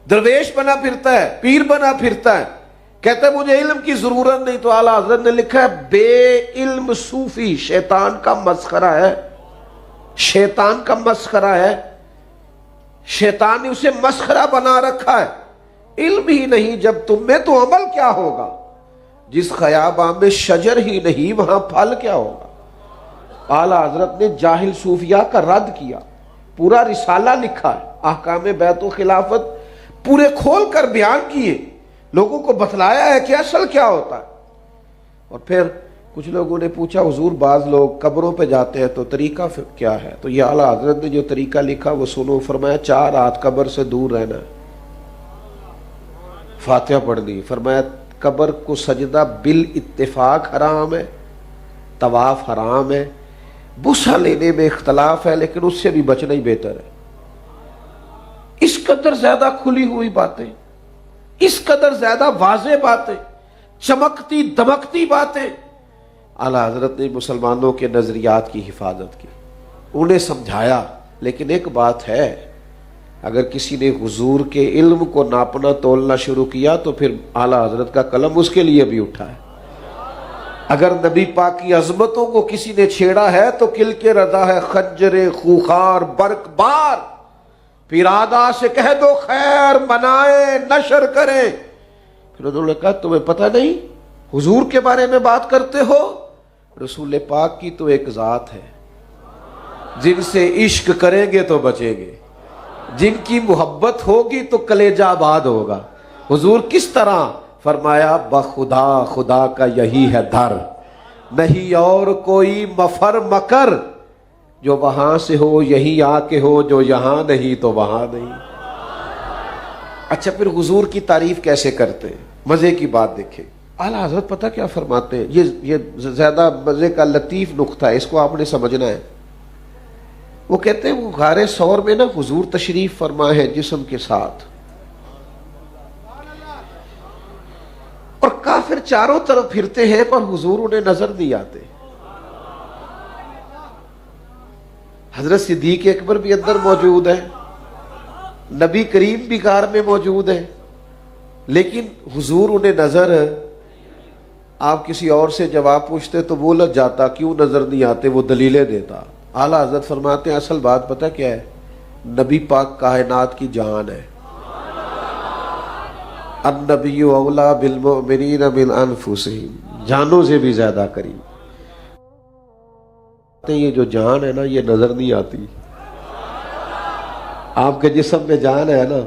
درویش بنا پھرتا ہے، پیر بنا پھرتا ہے، کہتا ہے مجھے علم کی ضرورت نہیں۔ تو اعلیٰ حضرت نے لکھا ہے بے علم صوفی شیطان کا مسخرہ ہے، شیطان کا مسخرہ ہے، شیطان نے اسے مسخرہ بنا رکھا ہے۔ علم ہی نہیں جب تم میں تو عمل کیا ہوگا؟ جس خیاباں میں شجر ہی نہیں وہاں پھل کیا ہوگا؟ اعلیٰ حضرت نے جاہل صوفیاء کا رد کیا، پورا رسالہ لکھا ہے، احکام بیعت و خلافت پورے کھول کر بیان کیے، لوگوں کو بتلایا ہے کہ اصل کیا ہوتا ہے۔ اور پھر کچھ لوگوں نے پوچھا حضور بعض لوگ قبروں پہ جاتے ہیں تو طریقہ کیا ہے؟ تو یہ اعلیٰ حضرت نے جو طریقہ لکھا وہ سنو، فرمایا 4 رات قبر سے دور رہنا ہے، فاتحہ پڑھنی، فرمایا قبر کو سجدہ بالاتفاق حرام ہے، طواف حرام ہے، بوسہ لینے میں اختلاف ہے لیکن اس سے بھی بچنا ہی بہتر ہے۔ اس قدر زیادہ کھلی ہوئی باتیں، اس قدر زیادہ واضح باتیں، چمکتی دمکتی باتیں، اعلیٰ حضرت نے مسلمانوں کے نظریات کی حفاظت کی، انہیں سمجھایا۔ لیکن ایک بات ہے، اگر کسی نے حضور کے علم کو ناپنا تولنا شروع کیا تو پھر اعلیٰ حضرت کا قلم اس کے لیے بھی اٹھا ہے۔ اگر نبی پاک کی عظمتوں کو کسی نے چھیڑا ہے تو کل کے رضا ہے خنجر خوخار برق بار، پھر آدھا سے کہہ دو خیر منائے نشر کرے۔ پھر انہوں نے کہا تمہیں پتہ نہیں حضور کے بارے میں بات کرتے ہو؟ رسول پاک کی تو ایک ذات ہے، جن سے عشق کریں گے تو بچیں گے، جن کی محبت ہوگی تو کلیجہ آباد ہوگا۔ حضور کس طرح؟ فرمایا بخدا خدا کا یہی ہے در، نہیں اور کوئی مفر مکر، جو وہاں سے ہو یہی آ کے ہو، جو یہاں نہیں تو وہاں نہیں۔ اچھا پھر حضور کی تعریف کیسے کرتے ہیں؟ مزے کی بات دیکھیں، اعلیٰ حضرت پتہ کیا فرماتے ہیں، یہ زیادہ مزے کا لطیف نقطہ ہے، اس کو آپ نے سمجھنا ہے۔ وہ کہتے ہیں وہ غار ثور میں نا حضور تشریف فرما ہے جسم کے ساتھ، اور کافر چاروں طرف پھرتے ہیں پر حضور انہیں نظر نہیں آتے۔ حضرت صدیق اکبر بھی اندر موجود ہے، نبی کریم بھی غار میں موجود ہے، لیکن حضور انہیں نظر، آپ کسی اور سے جواب پوچھتے تو وہ لگ جاتا کیوں نظر نہیں آتے، وہ دلیلیں دیتا۔ اعلیٰ حضرت فرماتے ہیں اصل بات پتہ کیا ہے؟ نبی پاک کائنات کی جان ہے، النبی اولا بالمؤمنین من انفسہم، جانوں سے بھی زیادہ قریب۔ یہ جو جان ہے نا یہ نظر نہیں آتی۔ آپ کے جسم میں جان ہے نا،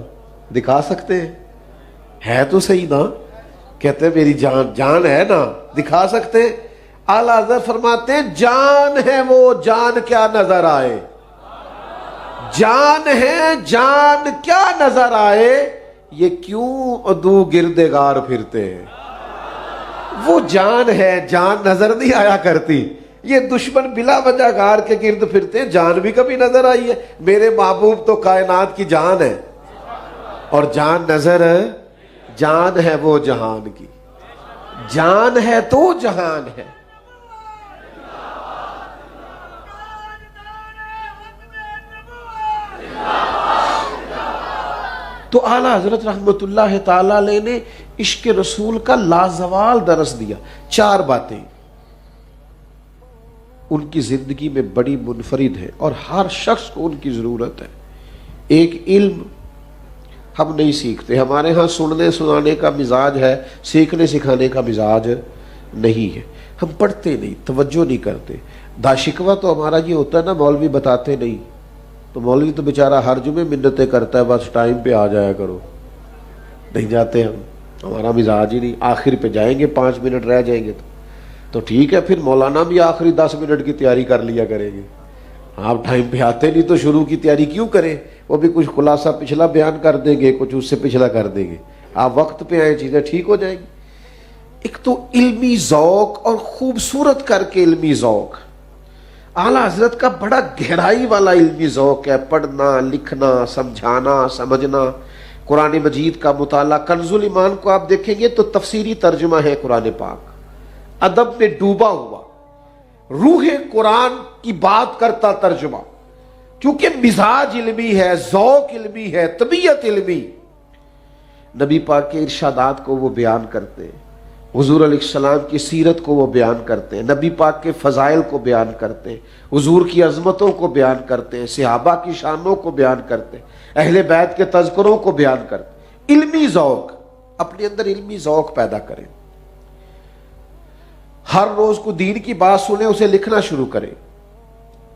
دکھا سکتے ہیں؟ ہے تو صحیح نا، کہتے ہیں میری جان، جان ہے نا، دکھا سکتے ہیں؟ اعلیٰ حضرت فرماتے ہیں جان ہے وہ، جان کیا نظر آئے، جان ہے جان کیا نظر آئے، یہ کیوں عدو گرد غار پھرتے ہیں؟ وہ جان ہے، جان نظر نہیں آیا کرتی. یہ دشمن بلا وجہ غار کے گرد پھرتے ہیں، جان بھی کبھی نظر آئی ہے؟ میرے محبوب تو کائنات کی جان ہے، اور جان نظر جان ہے وہ جہان کی، جان ہے تو جہان ہے. تو اعلیٰ حضرت رحمت اللہ تعالی علیہ نے عشق رسول کا لازوال درس دیا. 4 باتیں ان کی زندگی میں بڑی منفرد ہیں اور ہر شخص کو ان کی ضرورت ہے. ایک علم ہم نہیں سیکھتے، ہمارے ہاں سننے سنانے کا مزاج ہے، سیکھنے سکھانے کا مزاج نہیں ہے. ہم پڑھتے نہیں، توجہ نہیں کرتے. داشکوہ تو ہمارا یہ ہوتا ہے نا، مولوی بتاتے نہیں، تو مولوی تو بیچارہ ہر جمعے منتیں کرتا ہے، بس ٹائم پہ آ جایا کرو. نہیں جاتے ہم، ہمارا مزاج ہی نہیں. آخر پہ جائیں گے، 5 منٹ رہ جائیں گے تو ٹھیک ہے، پھر مولانا بھی آخری 10 منٹ کی تیاری کر لیا کریں گے. آپ ٹائم پہ آتے نہیں تو شروع کی تیاری کیوں کریں؟ وہ بھی کچھ خلاصہ پچھلا بیان کر دیں گے، کچھ اس سے پچھلا کر دیں گے. آپ وقت پہ آئے، چیزیں ٹھیک ہو جائیں گی. ایک تو علمی ذوق، اور خوبصورت کر کے علمی ذوق. اعلیٰ حضرت کا بڑا گہرائی والا علمی ذوق ہے، پڑھنا، لکھنا، سمجھانا، سمجھنا. قرآن مجید کا مطالعہ. کنز الایمان کو آپ دیکھیں گے تو تفسیری ترجمہ ہے قرآن پاک، ادب میں ڈوبا ہوا، روح قرآن کی بات کرتا ترجمہ، کیونکہ مزاج علمی ہے، ذوق علمی ہے، طبیعت علمی. نبی پاک کے ارشادات کو وہ بیان کرتے ہیں، حضور علیہ السلام کی سیرت کو وہ بیان کرتے ہیں، نبی پاک کے فضائل کو بیان کرتے ہیں، حضور کی عظمتوں کو بیان کرتے ہیں، صحابہ کی شانوں کو بیان کرتے ہیں، اہل بیت کے تذکروں کو بیان کرتے ہیں. علمی ذوق، اپنے اندر علمی ذوق پیدا کریں. ہر روز کو دین کی بات سنیں، اسے لکھنا شروع کریں.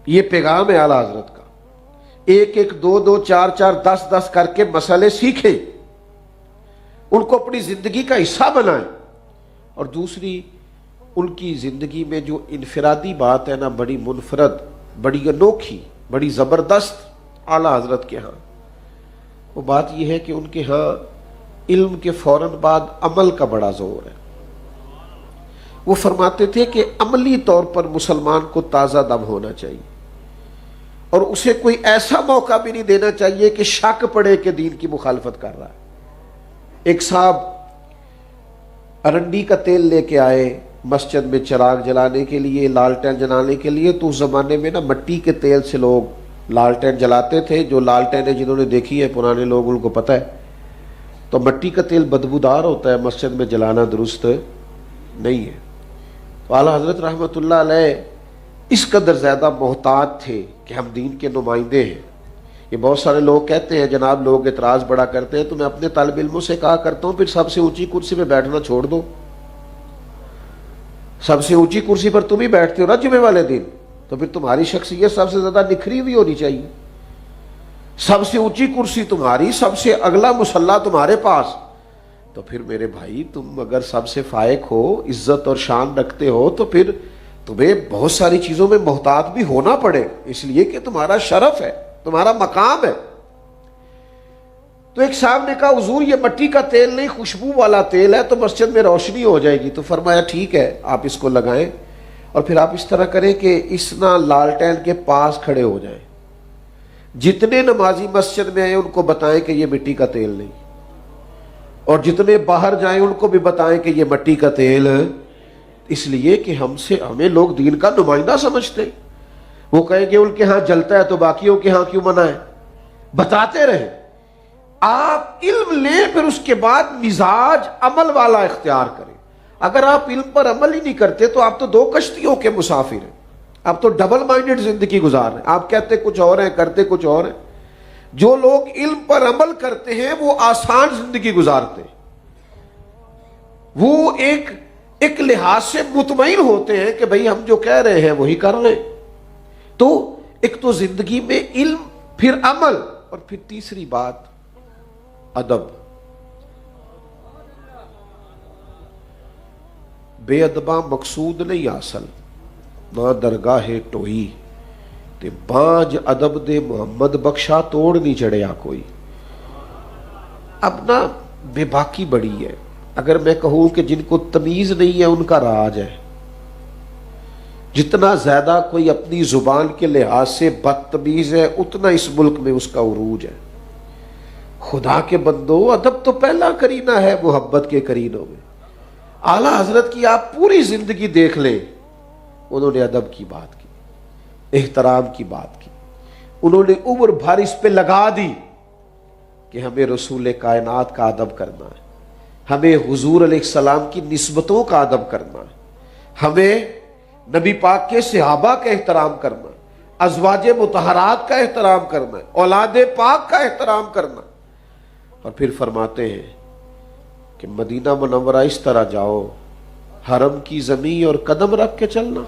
یہ پیغام ہے اعلیٰ حضرت کا. 1 2 2 4 4 10 10 کر کے مسئلے سیکھیں، ان کو اپنی زندگی کا حصہ بنائیں. اور دوسری، ان کی زندگی میں جو انفرادی بات ہے نا، بڑی منفرد، بڑی انوکھی، بڑی زبردست اعلیٰ حضرت کے ہاں، وہ بات یہ ہے کہ ان کے ہاں علم کے فوراً بعد عمل کا بڑا زور ہے. وہ فرماتے تھے کہ عملی طور پر مسلمان کو تازہ دم ہونا چاہیے، اور اسے کوئی ایسا موقع بھی نہیں دینا چاہیے کہ شک پڑے کہ دین کی مخالفت کر رہا ہے. ایک صاحب ارنڈی کا تیل لے کے آئے مسجد میں چراغ جلانے کے لیے، لالٹین جلانے کے لیے. تو اس زمانے میں نا مٹی کے تیل سے لوگ لالٹین جلاتے تھے. جو لالٹینیں جنہوں نے دیکھی ہے پرانے لوگ، ان کو پتہ ہے. تو مٹی کا تیل بدبودار ہوتا ہے، مسجد میں جلانا درست نہیں ہے. تو اعلیٰ حضرت رحمۃ اللہ علیہ اس قدر زیادہ محتاط تھے کہ ہم دین کے نمائندے ہیں. یہ بہت سارے لوگ کہتے ہیں، جناب لوگ اعتراض بڑا کرتے ہیں، تو میں اپنے طالب علموں سے کہا کرتا ہوں پھر سب سے اونچی کرسی پہ بیٹھنا چھوڑ دو. سب سے اونچی کرسی پر تم ہی بیٹھتے ہو نا جمعے والے دن، تو پھر تمہاری شخصیت سب سے زیادہ نکھری ہوئی ہونی چاہیے. سب سے اونچی کرسی تمہاری، سب سے اگلا مصلی تمہارے پاس. تو پھر میرے بھائی، تم اگر سب سے فائق ہو، عزت اور شان رکھتے ہو، تو پھر تمہیں بہت ساری چیزوں میں محتاط بھی ہونا پڑے، اس لیے کہ تمہارا شرف ہے، تمہارا مقام ہے. تو ایک صاحب نے کہا حضور یہ مٹی کا تیل نہیں، خوشبو والا تیل ہے، تو مسجد میں روشنی ہو جائے گی. تو فرمایا ٹھیک ہے، آپ اس کو لگائیں، اور پھر آپ اس طرح کریں کہ اس نہ لالٹین کے پاس کھڑے ہو جائیں. جتنے نمازی مسجد میں آئے ان کو بتائیں کہ یہ مٹی کا تیل نہیں، اور جتنے باہر جائیں ان کو بھی بتائیں کہ یہ مٹی کا تیل. اس لیے کہ ہمیں لوگ دین کا نمائندہ سمجھتے. وہ کہیں گے ان کے ہاں جلتا ہے تو باقیوں کے ہاں کیوں منع ہے. بتاتے رہیں. آپ علم لیں، پھر اس کے بعد مزاج عمل والا اختیار کریں. اگر آپ علم پر عمل ہی نہیں کرتے تو آپ تو 2 کشتیوں کے مسافر ہیں. آپ تو ڈبل مائنڈڈ زندگی گزار رہے ہیں. آپ کہتے کچھ اور ہیں، کرتے کچھ اور ہیں. جو لوگ علم پر عمل کرتے ہیں وہ آسان زندگی گزارتے ہیں. وہ ایک لحاظ سے مطمئن ہوتے ہیں کہ بھئی ہم جو کہہ رہے ہیں وہی کر رہے ہیں. تو ایک تو زندگی میں علم، پھر عمل، اور پھر تیسری بات ادب. بے ادباں مقصود نہیں حاصل، نہ درگاہ ٹوئی تے بانج ادب دے محمد بخشا توڑ نہیں چڑھیا کوئی. اب نا بے باکی بڑی ہے. اگر میں کہوں کہ جن کو تمیز نہیں ہے ان کا راج ہے. جتنا زیادہ کوئی اپنی زبان کے لحاظ سے بدتمیز ہے اتنا اس ملک میں اس کا عروج ہے. خدا کے بندو، ادب تو پہلا کرینہ ہے محبت کے کرینوں میں. اعلیٰ حضرت کی آپ پوری زندگی دیکھ لیں، انہوں نے ادب کی بات کی، احترام کی بات کی. انہوں نے عمر بھر اس پہ لگا دی کہ ہمیں رسول کائنات کا ادب کرنا ہے، ہمیں حضور علیہ السلام کی نسبتوں کا ادب کرنا ہے، ہمیں نبی پاک کے صحابہ کا احترام کرنا ہے، ازواج مطہرات کا احترام کرنا ہے، اولاد پاک کا احترام کرنا. اور پھر فرماتے ہیں کہ مدینہ منورہ اس طرح جاؤ، حرم کی زمین اور قدم رکھ کے چلنا.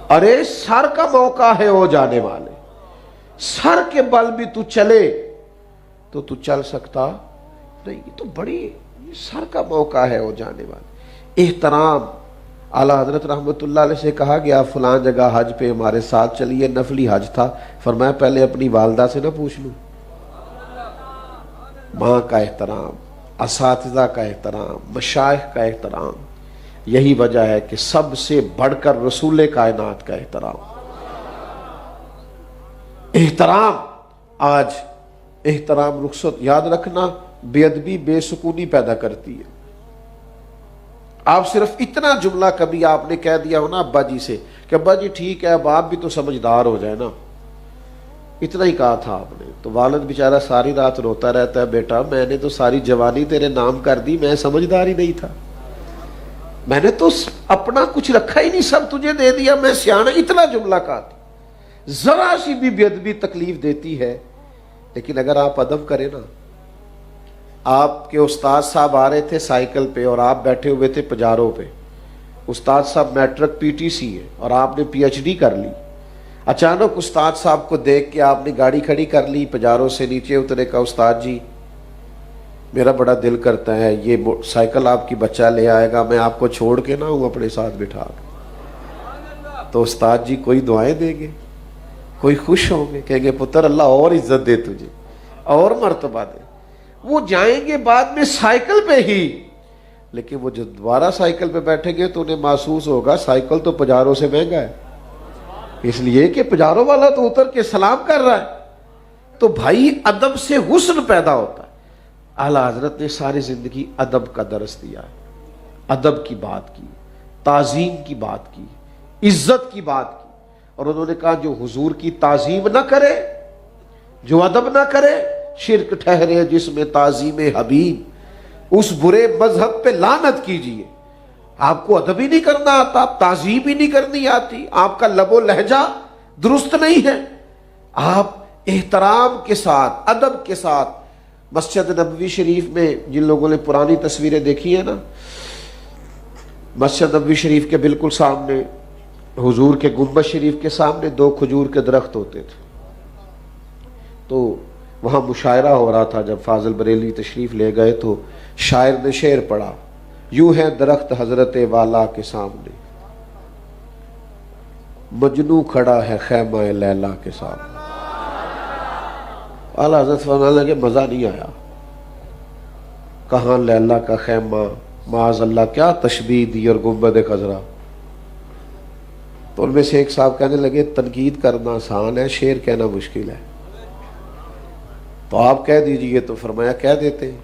ارے سر کا موقع ہے وہ جانے والے، سر کے بل بھی تو چلے تو تو چل سکتا نہیں. یہ تو بڑی سر کا موقع ہے وہ جانے والے. احترام. اعلیٰ حضرت رحمت اللہ علیہ سے کہا کہ آپ فلان جگہ حج پہ ہمارے ساتھ چلیے، نفلی حج تھا. فرمایا پہلے اپنی والدہ سے نہ پوچھ لوں. ماں کا احترام، اساتذہ کا احترام، مشائخ کا احترام. یہی وجہ ہے کہ سب سے بڑھ کر رسول کائنات کا احترام. احترام. آج احترام رخصت، یاد رکھنا، بے ادبی بے سکونی پیدا کرتی ہے. آپ صرف اتنا جملہ کبھی آپ نے کہہ دیا ہو نا ابا جی سے کہ ابا جی ٹھیک ہے اب آپ بھی تو سمجھدار ہو جائے نا، اتنا ہی کہا تھا آپ نے، تو والد بیچارہ ساری رات روتا رہتا ہے، بیٹا میں نے تو ساری جوانی تیرے نام کر دی، میں سمجھدار ہی نہیں تھا، میں نے تو اپنا کچھ رکھا ہی نہیں، سب تجھے دے دیا، میں سیانا. اتنا جملہ کہا تھا. ذرا سی بھی بے ادبی تکلیف دیتی ہے، لیکن اگر آپ ادب کریں نا. آپ کے استاد صاحب آ رہے تھے سائیکل پہ اور آپ بیٹھے ہوئے تھے پجاروں پہ. استاد صاحب میٹرک پی ٹی سی ہے اور آپ نے پی ایچ ڈی کر لی. اچانک استاد صاحب کو دیکھ کے آپ نے گاڑی کھڑی کر لی، پجاروں سے نیچے اترے، کا استاد جی میرا بڑا دل کرتا ہے یہ سائیکل آپ کی بچہ لے آئے گا، میں آپ کو چھوڑ کے نہ ہوں اپنے ساتھ بٹھا کے. تو استاد جی کوئی دعائیں دیں گے، کوئی خوش ہوں گے، کہیں گے پتر اللہ اور عزت دے تجھے اور مرتبہ دے. وہ جائیں گے بعد میں سائیکل پہ ہی، لیکن وہ جب دوبارہ سائیکل پہ بیٹھیں گے تو انہیں محسوس ہوگا سائیکل تو پجاروں سے مہنگا ہے، اس لیے کہ پجاروں والا تو اتر کے سلام کر رہا ہے. تو بھائی ادب سے حسن پیدا ہوتا ہے. اعلیٰ حضرت نے ساری زندگی ادب کا درس دیا ہے، ادب کی بات کی، تعظیم کی بات کی، عزت کی بات کی. اور انہوں نے کہا جو حضور کی تعظیم نہ کرے، جو ادب نہ کرے، شرک ٹھہرے جس میں تعظیم حبیب، اس برے مذہب پہ لعنت کیجیے. آپ کو ادب ہی نہیں کرنا آتا، آپ تعظیم ہی نہیں کرنی آتی، آپ کا لب و لہجہ درست نہیں ہے. آپ احترام کے ساتھ، ادب کے ساتھ. مسجد نبوی شریف میں جن لوگوں نے پرانی تصویریں دیکھی ہیں نا، مسجد نبوی شریف کے بالکل سامنے، حضور کے گنبد شریف کے سامنے 2 کھجور کے درخت ہوتے تھے. تو وہاں مشاعرہ ہو رہا تھا. جب فاضل بریلوی تشریف لے گئے تو شاعر نے شعر پڑھا، یوں ہے درخت حضرت والا کے سامنے، مجنو کھڑا ہے خیمہ لیلا کے سامنے. اعلیٰ حضرت فرمانے لگے مزہ نہیں آیا، کہاں لیلا کا خیمہ، معاذ اللہ کیا تشبیہ دی، اور گنبد خضرا. تو ان میں سے ایک صاحب کہنے لگے تنقید کرنا آسان ہے، شعر کہنا مشکل ہے. تو آپ کہہ دیجئے. تو فرمایا کہہ دیتے ہیں.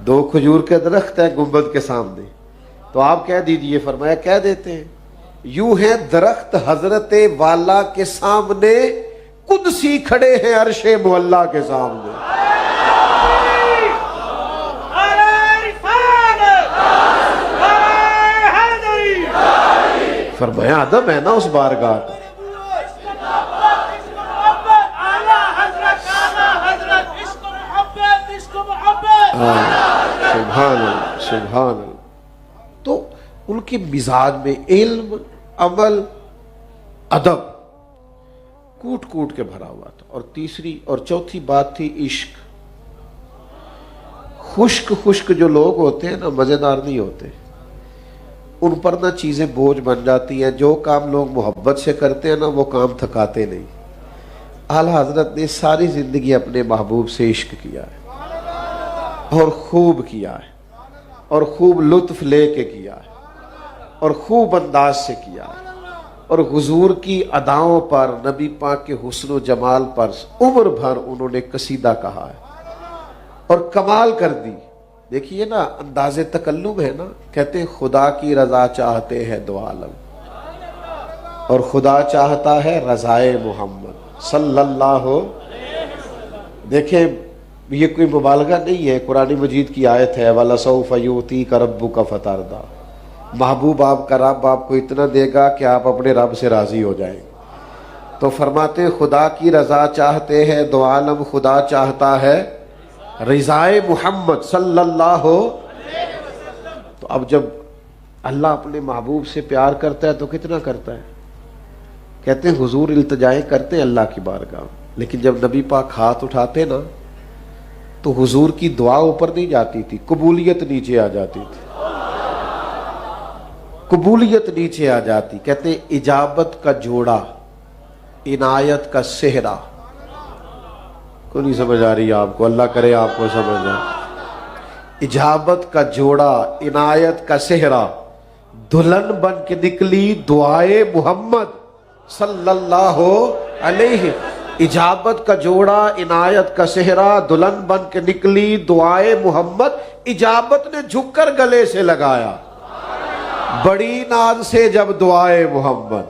2 کھجور کے درخت ہیں گنبد کے سامنے، تو آپ کہہ دیجئے. فرمایا کہہ دیتے ہیں. یوں ہے درخت حضرت والا کے سامنے، قدسی کھڑے ہیں عرش معلا کے سامنے. فرمایا ادب ہے نا اس بارگاہ کا. سبحان اللہ سبحان اللہ. تو ان کے مزاج میں علم، عمل، ادب کوٹ کوٹ کے بھرا ہوا تھا. اور تیسری اور چوتھی بات تھی عشق. خشک خشک جو لوگ ہوتے ہیں نا مزیدار نہیں ہوتے، ان پر نہ چیزیں بوجھ بن جاتی ہیں. جو کام لوگ محبت سے کرتے ہیں نا وہ کام تھکاتے نہیں. اعلیٰ حضرت نے ساری زندگی اپنے محبوب سے عشق کیا ہے. اور خوب کیا ہے اور خوب لطف لے کے کیا ہے اور خوب انداز سے کیا ہے اور حضور کی اداؤں پر نبی پاک کے حسن و جمال پر عمر بھر انہوں نے قصیدہ کہا ہے اور کمال کر دی. دیکھیے نا انداز تکلم ہے نا, کہتے ہیں خدا کی رضا چاہتے ہیں دو عالم اور خدا چاہتا ہے رضائے محمد صلی اللہ ہو. دیکھیں یہ کوئی مبالغہ نہیں ہے, قرآن مجید کی آیت ہے وَلَسَوْفَ يُؤْتِيكَ رَبُّكَ فَتَرْضَىٰ. محبوب آپ کا رب آپ کو اتنا دے گا کہ آپ اپنے رب سے راضی ہو جائیں. تو فرماتے خدا کی رضا چاہتے ہیں دو عالم, خدا چاہتا ہے رضائے محمد صلی اللہ ہو. تو اب جب اللہ اپنے محبوب سے پیار کرتا ہے تو کتنا کرتا ہے. کہتے ہیں حضور التجائیں کرتے ہیں اللہ کی بارگاہ, لیکن جب نبی پاک ہاتھ اٹھاتے نا تو حضور کی دعا اوپر نہیں جاتی تھی, قبولیت نیچے آ جاتی تھی, قبولیت نیچے آ جاتی. کہتے ہیں اجابت کا جوڑا عنایت کا صحرا. کوئی نہیں سمجھ آ رہی آپ کو, اللہ کرے آپ کو سمجھ آئے. اجابت کا جوڑا عنایت کا صحرا, دلہن بن کے نکلی دعائے محمد صلی اللہ علیہ. اجابت کا جوڑا عنایت کا صحرا, دلہن بن کے نکلی دعائے محمد. اجابت نے جھک کر گلے سے لگایا بڑی ناز سے جب دعائے محمد.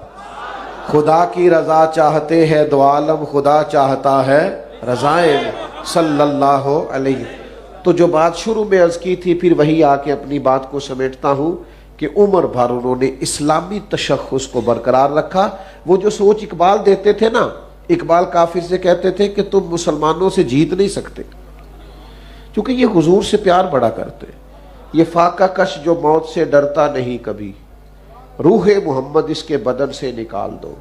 خدا کی رضا چاہتے ہیں دو عالم, خدا چاہتا ہے رضائے صلی اللہ علیہ. تو جو بات شروع میں عرض کی تھی پھر وہی آ کے اپنی بات کو سمیٹتا ہوں کہ عمر بھر انہوں نے اسلامی تشخص کو برقرار رکھا. وہ جو سوچ اقبال دیتے تھے نا, اقبال کافر سے کہتے تھے کہ تم مسلمانوں سے جیت نہیں سکتے کیونکہ یہ حضور سے پیار بڑا کرتے. یہ فاقہ کش جو موت سے ڈرتا نہیں کبھی, روح محمد اس کے بدن سے نکال دو.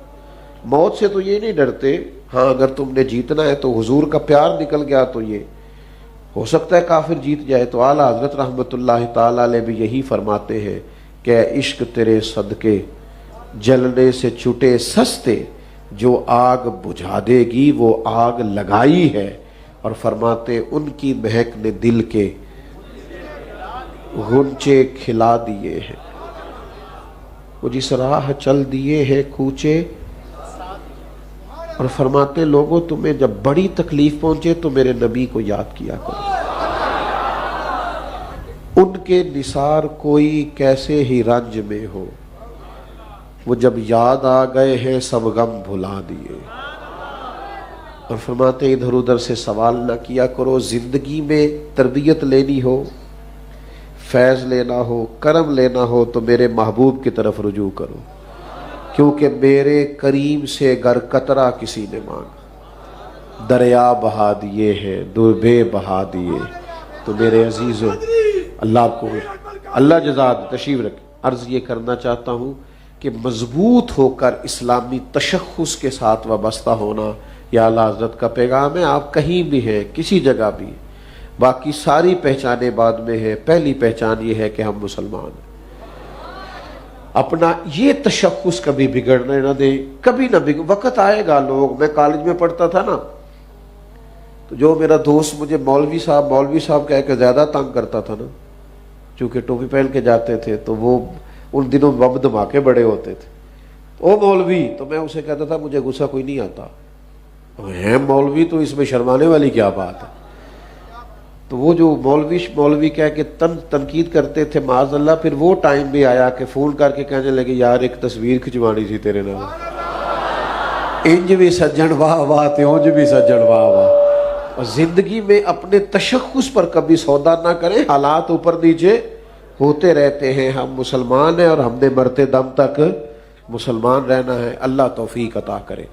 موت سے تو یہ نہیں ڈرتے, ہاں اگر تم نے جیتنا ہے تو حضور کا پیار نکل گیا تو یہ ہو سکتا ہے کافر جیت جائے. تو اعلیٰ حضرت رحمۃ اللہ تعالیٰ علیہ بھی یہی فرماتے ہیں کہ اے عشق تیرے صدقے جلنے سے چھٹے سستے, جو آگ بجھا دے گی وہ آگ لگائی ہے. اور فرماتے ان کی مہک نے دل کے غنچے کھلا دیے ہیں, وہ جس راہ چل دیے ہیں کوچے. اور فرماتے لوگوں تمہیں جب بڑی تکلیف پہنچے تو میرے نبی کو یاد کیا کرو, ان کے نثار کوئی کیسے ہی رنج میں ہو, وہ جب یاد آ گئے ہیں سب غم بھلا دیے. اور فرماتے ادھر ادھر سے سوال نہ کیا کرو, زندگی میں تربیت لینی ہو, فیض لینا ہو, کرم لینا ہو تو میرے محبوب کی طرف رجوع کرو, کیونکہ میرے کریم سے گر قطرہ کسی نے مانگا دریا بہا دیے ہیں دربے بہا دیے. تو میرے عزیزو اللہ آپ کو اللہ جزاد تشریف رکھے. عرض یہ کرنا چاہتا ہوں کہ مضبوط ہو کر اسلامی تشخص کے ساتھ وابستہ ہونا یا اعلیٰ حضرت کا پیغام ہے. آپ کہیں بھی ہیں, کسی جگہ بھی, باقی ساری پہچانیں بعد میں ہے, پہلی پہچان یہ ہے کہ ہم مسلمان ہیں. اپنا یہ تشخص کبھی بگڑنے نہ دیں, کبھی نہ وقت آئے گا. لوگ, میں کالج میں پڑھتا تھا نا, تو جو میرا دوست مجھے مولوی صاحب کہہ کے زیادہ تنگ کرتا تھا نا, چونکہ ٹوپی پہن کے جاتے تھے تو وہ ان دنوں بم دھماکے بڑے ہوتے تھے. او مولوی, تو میں اسے کہتا تھا مجھے غصہ کوئی نہیں آتا, ہے مولوی تو اس میں شرمانے والی کیا بات ہے. تو وہ جو مولوی کہہ کے تنقید کرتے تھے معاذ اللہ, پھر وہ ٹائم بھی آیا کہ فون کر کے کہنے لگے یار ایک تصویر کھچوانی تھی تیرے نام, انج بھی سجن واہ واہ تے اونج بھی سجن واہ واہ. اور زندگی میں اپنے تشخص پر کبھی سودا نہ کریں, حالات اوپر نیچے ہوتے رہتے ہیں. ہم مسلمان ہیں اور ہم نے مرتے دم تک مسلمان رہنا ہے. اللہ توفیق عطا کرے.